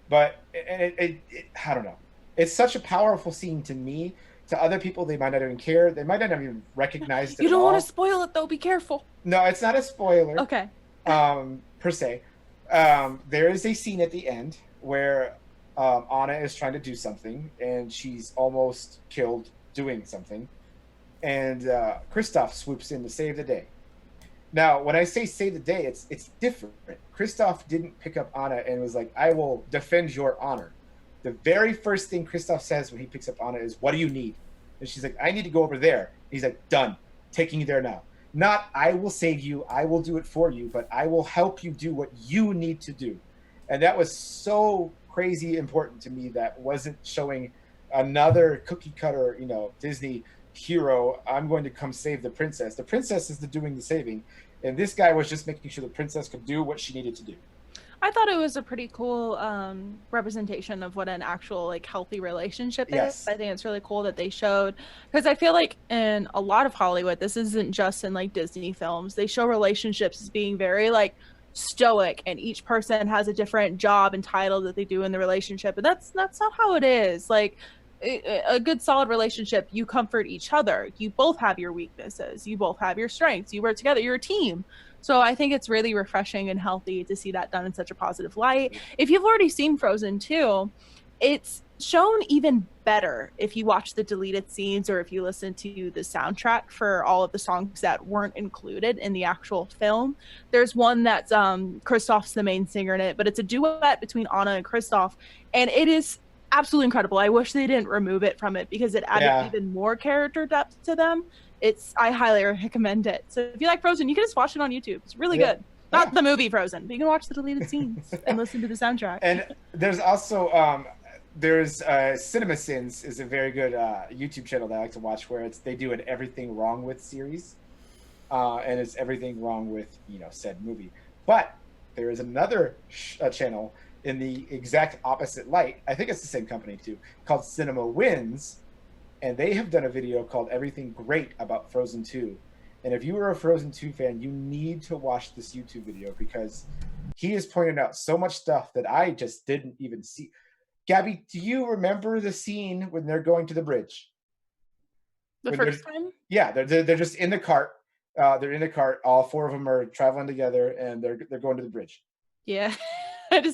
but I don't know. It's such a powerful scene to me. To other people, they might not even care. They might not even recognize it. You don't want to spoil it, though. Be careful. No, it's not a spoiler. Okay. Per se. There is a scene at the end where Anna is trying to do something, and she's almost killed doing something. And Kristoff swoops in to save the day. Now, when I say save the day, it's different. Kristoff didn't pick up Anna and was like, I will defend your honor. The very first thing Kristoff says when he picks up Anna is, what do you need? And she's like, I need to go over there. And he's like, done. Taking you there now. Not, I will save you, I will do it for you, but I will help you do what you need to do. And that was so crazy important to me that wasn't showing another cookie cutter, Disney hero, I'm going to come save the princess. The princess is doing the saving. And this guy was just making sure the princess could do what she needed to do. I thought it was a pretty cool representation of what an actual like healthy relationship is. I think it's really cool that they showed, because I feel like in a lot of Hollywood, this isn't just in like Disney films. They show relationships as being very like stoic, and each person has a different job and title that they do in the relationship. And that's not how it is. Like a good solid relationship, you comfort each other. You both have your weaknesses. You both have your strengths. You work together. You're a team. So I think it's really refreshing and healthy to see that done in such a positive light. If you've already seen Frozen 2, it's shown even better if you watch the deleted scenes or if you listen to the soundtrack for all of the songs that weren't included in the actual film. There's one that's Kristoff's the main singer in it, but it's a duet between Anna and Kristoff, and it is absolutely incredible. I wish they didn't remove it from it because it added even more character depth to them. I highly recommend it. So if you like Frozen, you can just watch it on YouTube. It's really good. Not the movie Frozen, but you can watch the deleted scenes and listen to the soundtrack. And there's also Cinema Sins is a very good YouTube channel that I like to watch, where they do an everything wrong with series, and it's everything wrong with said movie. But there is another channel in the exact opposite light. I think it's the same company too, called Cinema Wins. And they have done a video called Everything Great about Frozen 2. And if you are a Frozen 2 fan, you need to watch this YouTube video because he has pointed out so much stuff that I just didn't even see. Gabby, do you remember the scene when they're going to the bridge? The first time? Yeah, they're just in the cart. They're in the cart. All 4 of them are traveling together, and they're going to the bridge. Yeah.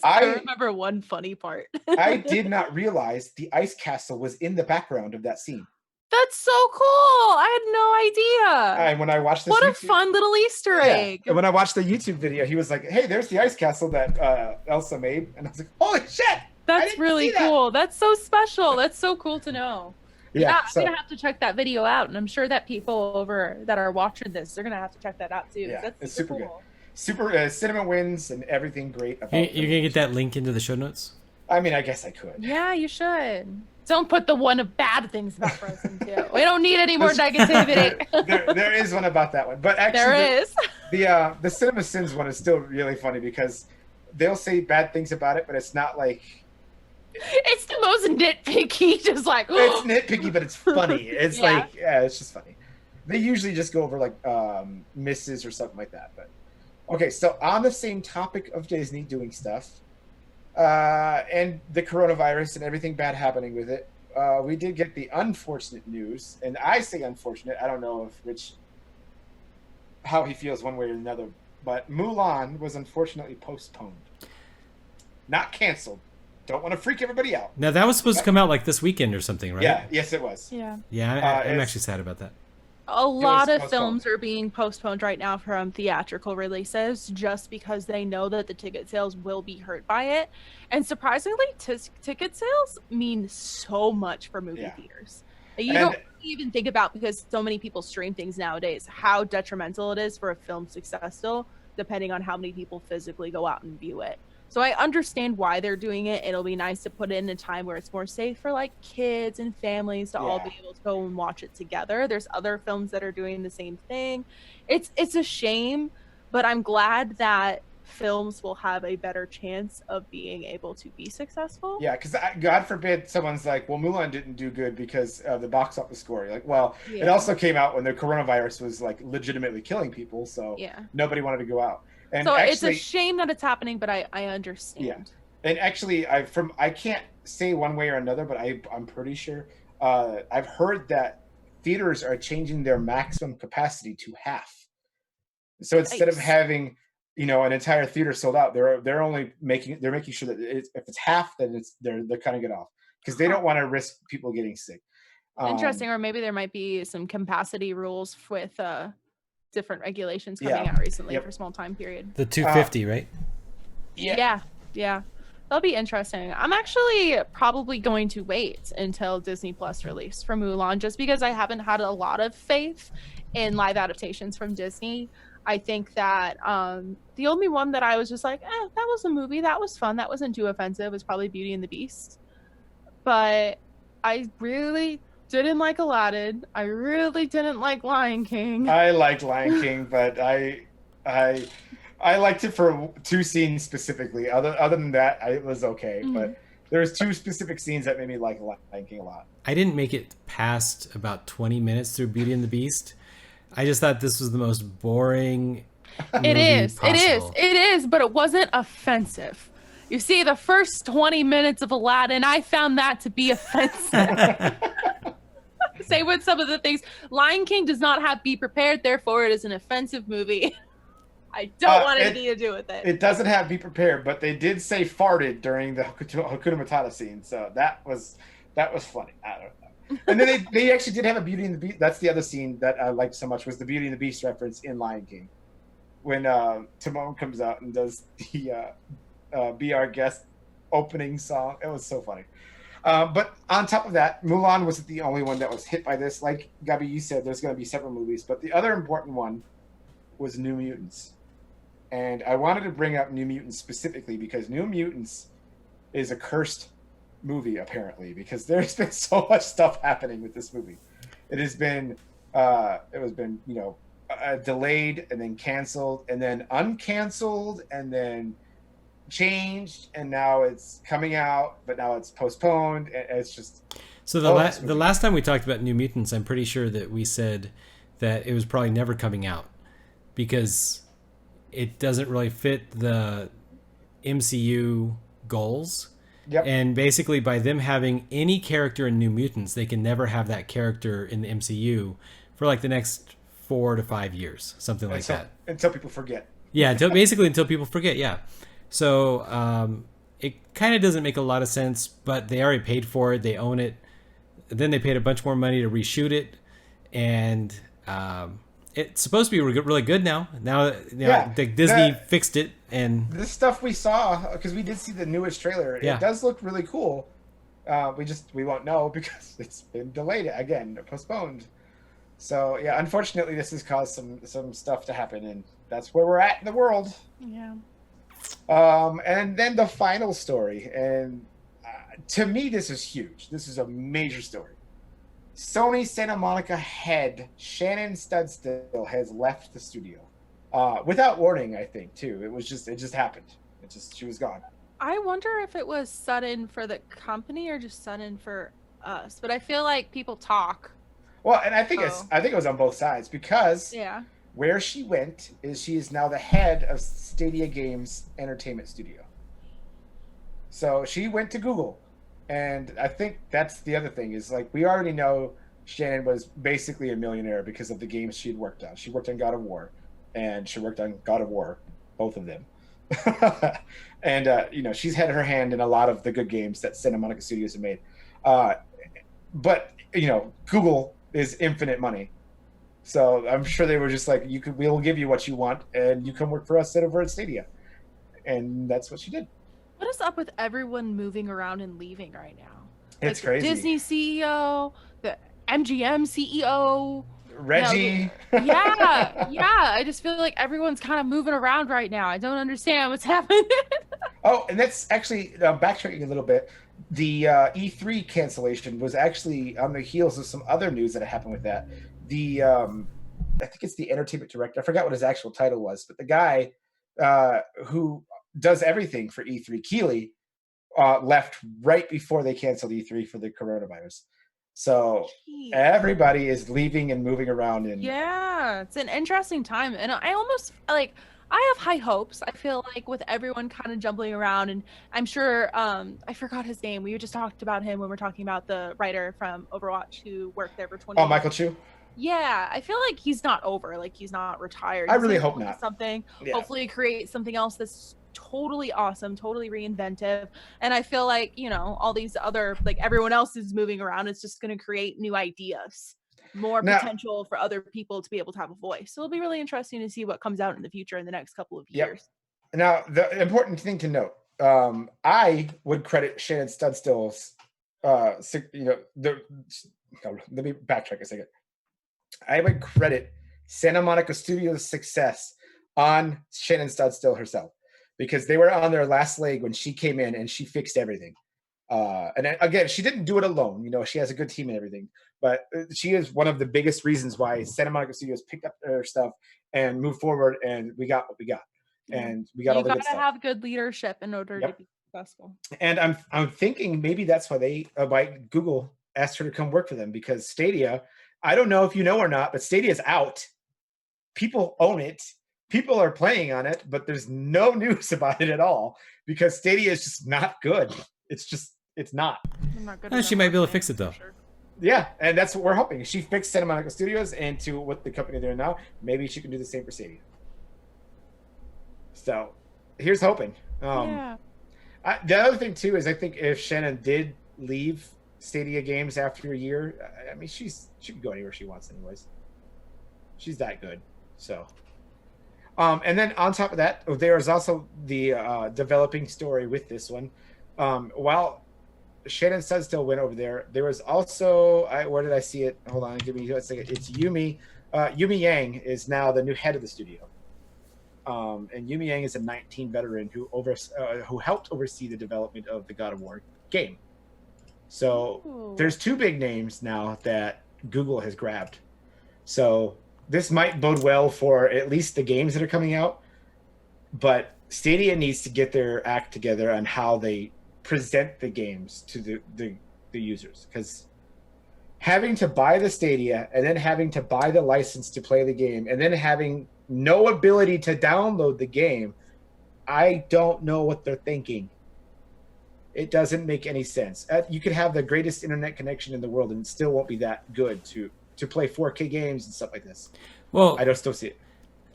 I remember one funny part. I did not realize the ice castle was in the background of that scene. That's so cool. I had no idea. And when I watched this, what a fun little Easter egg. And when I watched the YouTube video, he was like, hey, there's the ice castle that Elsa made. And I was like, holy shit. That's really cool. That's so special. That's so cool to know. Yeah, I'm going to have to check that video out. And I'm sure that people over that are watching this, they're going to have to check that out too. Yeah, that's it's super cool. good. Cinema Wins and Everything Great about You're going to get that link into the show notes? I mean, I guess I could. Yeah, you should. Don't put the one of bad things about Frozen 2. We don't need any more negativity. there is one about that one. But actually, there is. The Cinema Sins one is still really funny because they'll say bad things about it, but it's not like It's the most nitpicky, just like it's nitpicky, but it's funny. It's Yeah. like, yeah, it's just funny. They usually just go over like misses or something like that. But okay, so on the same topic of Disney doing stuff and the coronavirus and everything bad happening with it, we did get the unfortunate news, and I say unfortunate. I don't know how he feels one way or another, but Mulan was unfortunately postponed, not canceled. Don't want to freak everybody out. Now that was supposed to come out like this weekend or something, right? Yeah, yes, it was. Yeah. Yeah, I'm it's- actually sad about that. A lot of postponed. films are being postponed right now from theatrical releases just because they know that the ticket sales will be hurt by it. And surprisingly, ticket sales mean so much for movie Yeah. theaters. You And- don't even think about, because so many people stream things nowadays, how detrimental it is for a film success still, depending on how many people physically go out and view it. So I understand why they're doing it. It'll be nice to put it in a time where it's more safe for like kids and families to all Yeah. be able to go and watch it together. There's other films that are doing the same thing. It's a shame, but I'm glad that films will have a better chance of being able to be successful. Yeah, because God forbid someone's like, well, Mulan didn't do good because of the box office score. You're like, well, it Yeah. also came out when the coronavirus was like legitimately killing people, so Yeah. nobody wanted to go out. And So it's actually, a shame that it's happening, but I understand. Yeah. and actually, I can't say one way or another, but I'm pretty sure I've heard that theaters are changing their maximum capacity to half. So instead of Yikes. having an entire theater sold out, they're making sure that if it's half, then they're cutting it off because they don't want to risk people getting sick. Interesting. Or maybe there might be some capacity rules with different regulations coming Yeah. out recently Yep. for small time period. The 250, right? Yeah. That'll be interesting. I'm actually probably going to wait until Disney Plus release for Mulan, just because I haven't had a lot of faith in live adaptations from Disney. I think that the only one that I was just like, that was a movie, that was fun, that wasn't too offensive, was probably Beauty and the Beast. But I really didn't like Aladdin. I really didn't like Lion King. I liked Lion King, but I liked it for two scenes specifically. Other than that, it was okay. Mhm. But there's two specific scenes that made me like Lion King a lot. I didn't make it past about 20 minutes through Beauty and the Beast. I just thought this was the most boring It movie is. possible. It is, but it wasn't offensive. You see, the first 20 minutes of Aladdin, I found that to be offensive. Same with some of the things. Lion King does not have Be Prepared, therefore it is an offensive movie. I don't want anything to do with it. It doesn't have Be Prepared, but they did say farted during the Hakuna Matata scene, so that was funny. I don't know. And then they actually did have a Beauty and the Beast. That's the other scene that I liked so much, was the Beauty and the Beast reference in Lion King, when Timon comes out and does the Be Our Guest opening song. It was so funny. But on top of that, Mulan wasn't the only one that was hit by this. Like Gabi, you said, there's going to be several movies, but the other important one was New Mutants. And I wanted to bring up New Mutants specifically because New Mutants is a cursed movie, apparently, because there's been so much stuff happening with this movie. It has been, delayed and then canceled and then uncanceled and then changed, and now it's coming out, but now it's postponed. It's just So the last time we talked about New Mutants, I'm pretty sure that we said that it was probably never coming out because it doesn't really fit the MCU goals. Yep. And basically, by them having any character in New Mutants, they can never have that character in the MCU for like the next 4 to 5 years, something like that. Until people forget. Yeah, until people forget. Yeah. So it kind of doesn't make a lot of sense, but they already paid for it. They own it. Then they paid a bunch more money to reshoot it, and it's supposed to be really good now. Now, Disney fixed it, and this stuff we saw, because we did see the newest trailer. Yeah. It does look really cool. We won't know because it's been delayed again, postponed. So yeah, unfortunately, this has caused some stuff to happen, and that's where we're at in the world. Yeah. And then the final story, and to me, this is huge. This is a major story. Sony Santa Monica head Shannon Studstill has left the studio without warning. I think too. It just happened. It just she was gone. I wonder if it was sudden for the company or just sudden for us. But I feel like people talk. Well, and I think Oh. I think it was on both sides because Yeah. where she went is she is now the head of Stadia Games Entertainment Studio. So she went to Google, and I think that's the other thing is like we already know Shannon was basically a millionaire because of the games she had worked on. She worked on God of War, and she worked on God of War, both of them. And you know, she's had her hand in a lot of the good games that Santa Monica Studios have made. But you know, Google is infinite money, so I'm sure they were just like, we'll give you what you want, and you come work for us over at Stadia, and that's what she did. What is up with everyone moving around and leaving right now? It's the crazy. Disney CEO, the MGM CEO, Reggie. yeah. I just feel like everyone's kind of moving around right now. I don't understand what's happening. Oh, and that's actually backtracking a little bit. The E3 cancellation was actually on the heels of some other news that happened with that. The I think it's the entertainment director. I forgot what his actual title was, but the guy who does everything for E3, Keeley, left right before they canceled E3 for the coronavirus. So Jeez. everybody is leaving and moving around. And Yeah, it's an interesting time, and I almost like I have high hopes. I feel like with everyone kind of jumbling around, and I'm sure I forgot his name. We just talked about him when we're talking about the writer from Overwatch who worked there for 20 oh, years. Michael Chu. Yeah, I feel like he's not over. Like he's not retired. I He's really gonna hope come up with not. Something. Yeah. Hopefully, create something else that's totally awesome, totally reinventive. And I feel like all these other everyone else is moving around. It's just going to create new ideas, more Now- potential for other people to be able to have a voice. So it'll be really interesting to see what comes out in the future in the next couple of Yep. years. Now, the important thing to note, I would credit Shannon Studstill's, let me backtrack a second. I would credit Santa Monica Studios' success on Shannon Studstill herself, because they were on their last leg when she came in and she fixed everything. And again, she didn't do it alone. You know, she has a good team and everything, but she is one of the biggest reasons why Santa Monica Studios picked up their stuff and moved forward, and we got what we got. And we got all the good stuff. You gotta have good leadership in order Yep. to be successful. And I'm thinking maybe that's why why Google asked her to come work for them, because Stadia, I don't know if you know or not, but Stadia's out. People own it. People are playing on it, but there's no news about it at all because Stadia is just not good. It's not. I'm not good. She might be able to fix it though. Sure. Yeah, and that's what we're hoping. She fixed Santa Monica Studios into what the company they're in now. Maybe she can do the same for Stadia. So here's hoping. Yeah. The other thing too is I think if Shannon did leave Stadia Games after a year, I mean she can go anywhere she wants anyways. She's that good. So and then on top of that, there is also the developing story with this one. While Shannon Studstill went over there, there was also where did I see it? Hold on, give me a second. It's Yumi. Yumi Yang is now the new head of the studio. And Yumi Yang is a 19 veteran who helped oversee the development of the God of War game. So there's two big names now that Google has grabbed. So this might bode well for at least the games that are coming out. But Stadia needs to get their act together on how they present the games to the users, because having to buy the Stadia and then having to buy the license to play the game and then having no ability to download the game, I don't know what they're thinking. It doesn't make any sense. You could have the greatest internet connection in the world and it still won't be that good to play 4K games and stuff like this. Well, I don't still see it.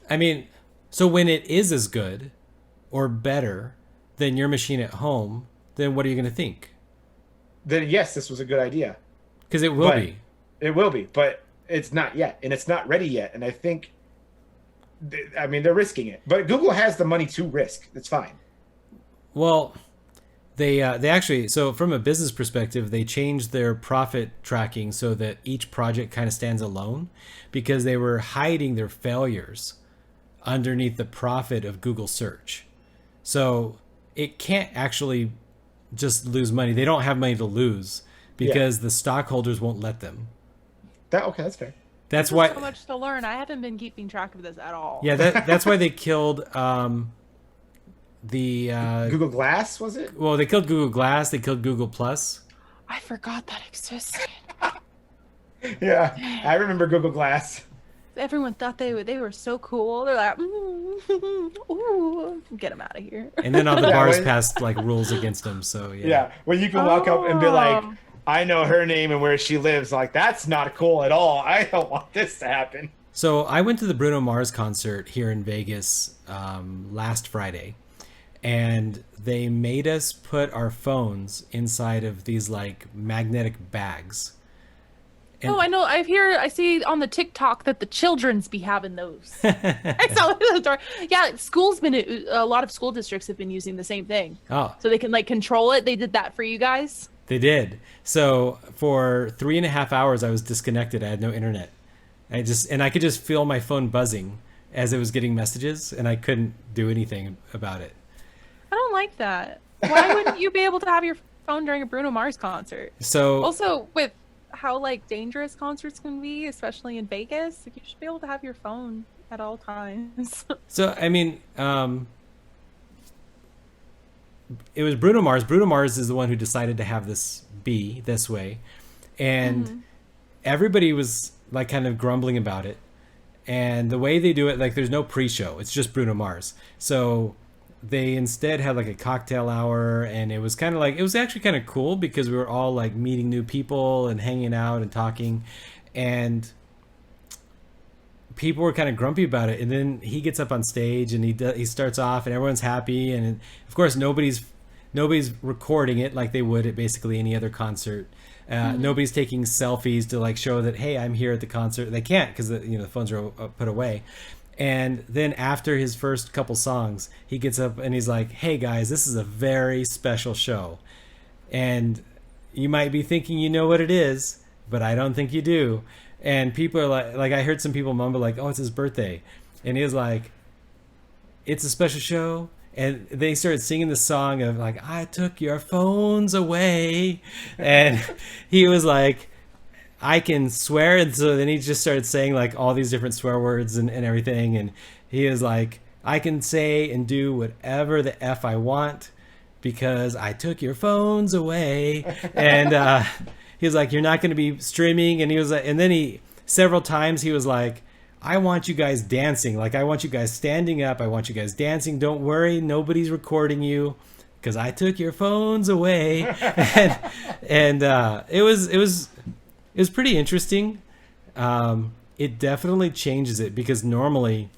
I mean, so when it is as good or better than your machine at home, then what are you going to think? Then yes, this was a good idea. Because it will be. It will be, but it's not yet, and it's not ready yet. And I think, I mean, they're risking it. But Google has the money to risk. It's fine. Well, they actually, so from a business perspective, they changed their profit tracking so that each project kind of stands alone, because they were hiding their failures underneath the profit of Google search. So it can't actually just lose money. They don't have money to lose because the stockholders won't let them. Okay, that's fair. That's There's why so much to learn. I haven't been keeping track of this at all. Yeah, that's why they killed the Google Glass, was it? well, they killed Google Glass. They killed Google Plus. I forgot that existed. Yeah, I remember Google Glass. Everyone thought they were so cool. They're like, ooh, get them out of here. And then all the Yeah, bars when- passed like rules against them. So Yeah, when you can walk up and be like, Oh. I know her name and where she lives. Like, that's not cool at all. I don't want this to happen. So I went to the Bruno Mars concert here in Vegas last Friday, and they made us put our phones inside of these like magnetic bags. And- Oh, I know. I see on the TikTok that the children's be having those. I saw it in the store. Yeah, a lot of school districts have been using the same thing. Oh, So they can like control it. They did that for you guys. they did. So for 3.5 hours, I was disconnected. I had no internet. I could just feel my phone buzzing as it was getting messages, and I couldn't do anything about it. I don't like that. Why wouldn't you be able to have your phone during a Bruno Mars concert? So Also, with how like dangerous concerts can be, especially in Vegas, like, you should be able to have your phone at all times. So I mean, it was Bruno Mars. Bruno Mars is the one who decided to have this be this way, and everybody was like kind of grumbling about it. And the way they do it, like there's no pre-show. It's just Bruno Mars. So they instead had like a cocktail hour, and it was actually kind of cool because we were all like meeting new people and hanging out and talking, and people were kind of grumpy about it. And then he gets up on stage and he starts off and everyone's happy, and of course nobody's recording it like they would at basically any other concert. Nobody's taking selfies to like show that, hey, I'm here at the concert. They can't because the phones are put away. And then after his first couple songs, he gets up and he's like, hey guys, this is a very special show. And you might be thinking you know what it is, but I don't think you do. And people are like I heard some people mumble like, oh, it's his birthday. And he was like, it's a special show. And they started singing the song of like, I took your phones away. And he was like, I can swear. And so then he just started saying like all these different swear words and everything. And he was like, I can say and do whatever the F I want because I took your phones away. And he was like, you're not going to be streaming. And he was like, and then several times he was like, I want you guys dancing. Like, I want you guys standing up. I want you guys dancing. Don't worry. Nobody's recording you because I took your phones away. and it was pretty interesting. It definitely changes it because normally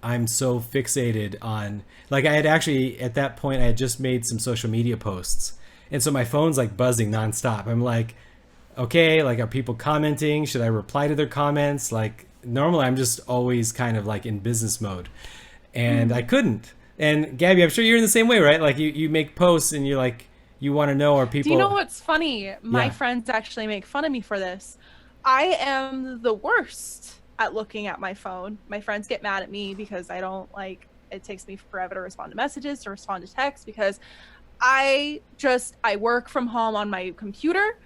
I'm so fixated on, like I had actually, at that point, I had just made some social media posts. And so my phone's like buzzing nonstop. I'm like, okay, like are people commenting? Should I reply to their comments? Like normally I'm just always kind of like in business mode and I couldn't. And Gabby, I'm sure you're in the same way, right? Like you make posts and you're like, you want to know are people. Do you know what's funny? My Yeah. friends actually make fun of me for this. I am the worst at looking at my phone. My friends get mad at me because I don't it takes me forever to respond to messages, to respond to texts because I work from home on my computer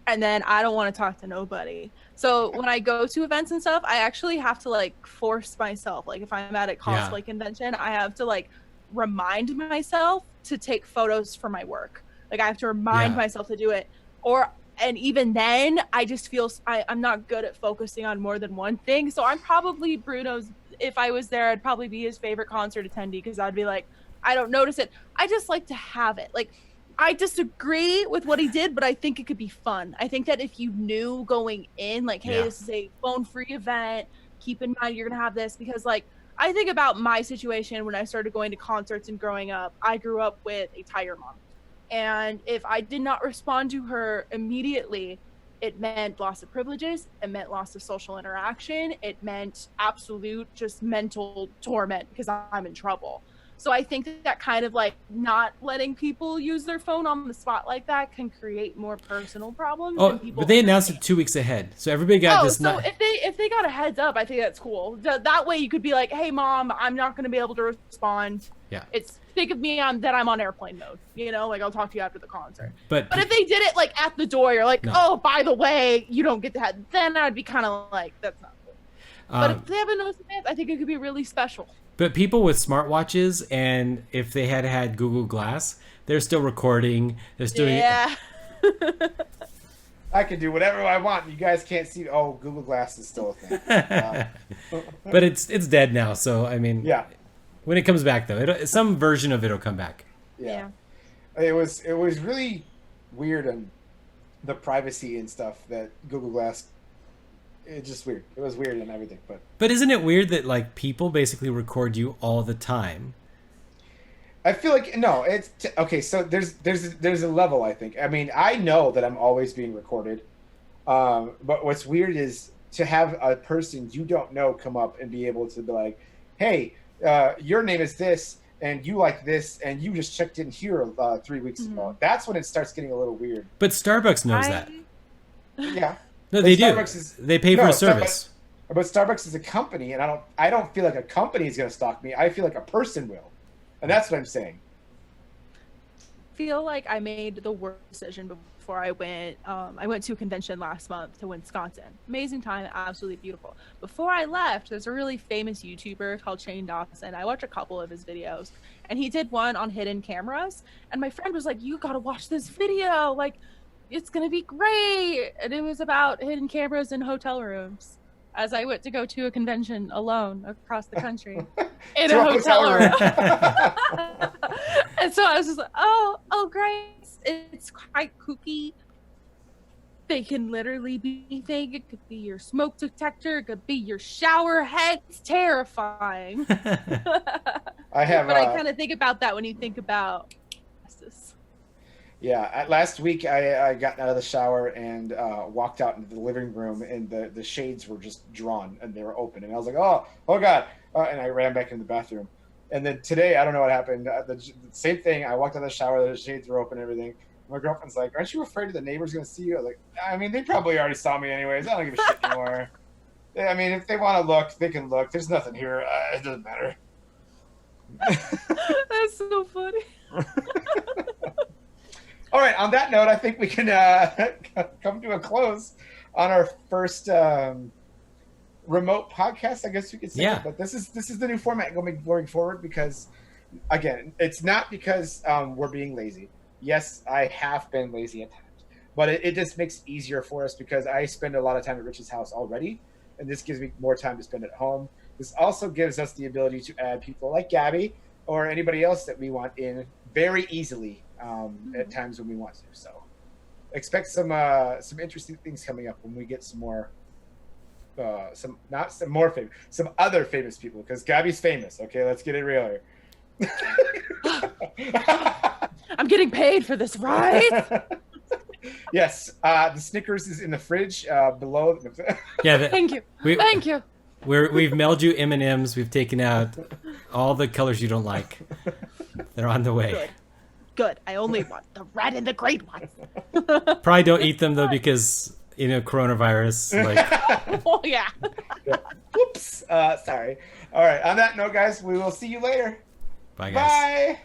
and then I don't want to talk to nobody. So when I go to events and stuff, I actually have to like force myself. Like if I'm at a cosplay convention, I have to like remind myself to take photos for my work. Like I have to remind myself to do it. And even then I just feel I'm not good at focusing on more than one thing. So I'm probably Bruno's, if I was there, I'd probably be his favorite concert attendee because I'd be like, I don't notice it. I just like to have it. Like I disagree with what he did, but I think it could be fun. I think that if you knew going in, like, hey, this is a phone-free event, keep in mind you're going to have this. Because, like, I think about my situation when I started going to concerts and growing up. I grew up with a tiger mom. And if I did not respond to her immediately, it meant loss of privileges. It meant loss of social interaction. It meant absolute just mental torment because I'm in trouble. So I think that kind of like not letting people use their phone on the spot like that can create more personal problems. Oh, but they announced it 2 weeks ahead, so everybody got this. So if they got a heads up, I think that's cool. That way you could be like, hey mom, I'm not going to be able to respond. Yeah. Think of me that I'm on airplane mode. You know, like I'll talk to you after the concert. But if they did it like at the door, you're like, oh, by the way, you don't get to have. Then I'd be kind of like, that's not cool. But if they have a notice advance, I think it could be really special. But people with smartwatches, and if they had had Google Glass, they're still recording. They're still Yeah. I can do whatever I want. You guys can't see. Oh, Google Glass is still a thing. But it's dead now. So I mean, Yeah. when it comes back though, some version of it'll come back. Yeah. It was really weird, and the privacy and stuff that Google Glass. It's just weird. It was weird and everything, but. But isn't it weird that like people basically record you all the time? I feel like no, it's okay. So there's a level. I think. I mean, I know that I'm always being recorded, but what's weird is to have a person you don't know come up and be able to be like, "Hey, your name is this, and you like this, and you just checked in here 3 weeks ago." That's when it starts getting a little weird. But Starbucks knows that. Yeah. No, But they do. Starbucks They pay for a service. But Starbucks is a company, and I don't feel like a company is going to stalk me. I feel like a person will, and that's what I'm saying. Feel like I made the worst decision before I went. I went to a convention last month to Wisconsin. Amazing time, absolutely beautiful. Before I left, there's a really famous YouTuber called Shane Dawson. I watched a couple of his videos, and he did one on hidden cameras. And my friend was like, "You gotta watch this video. Like, it's gonna be great." And it was about hidden cameras in hotel rooms. As I went to go to a convention alone across the country in a hotel room. And so I was just like, oh, great. It's quite kooky. They can literally be anything. It could be your smoke detector. It could be your shower head. It's terrifying. I have. But I kind of think about that when you think about this. Yeah, last week I got out of the shower and walked out into the living room, and the shades were just drawn and they were open, and I was like, oh God, and I ran back in the bathroom. And then today, I don't know what happened. The same thing. I walked out of the shower, the shades were open, and everything. My girlfriend's like, "Aren't you afraid the neighbors going to see you?" I was like, "I mean, they probably already saw me anyways. I don't give a shit anymore. I mean, if they want to look, they can look. There's nothing here. It doesn't matter." That's so funny. All right. On that note, I think we can come to a close on our first remote podcast, I guess you could say. Yeah. But this is the new format going forward, because, again, it's not because we're being lazy. Yes, I have been lazy at times, but it just makes it easier for us because I spend a lot of time at Rich's house already, and this gives me more time to spend at home. This also gives us the ability to add people like Gabby or anybody else that we want in very easily at times when we want to. So expect some interesting things coming up when we get some more some other famous people, because Gabby's famous. Okay, let's get it real here. I'm getting paid for this, right? Yes, the Snickers is in the fridge below. Yeah. Thank you. Thank you. We've mailed you M&Ms. We've taken out all the colors you don't like. They're on the way. Good. I only want the red and the green ones. Probably don't eat them though, because coronavirus. Like, Oh yeah. Whoops. Sorry. All right. On that note, guys, we will see you later. bye guys. Bye.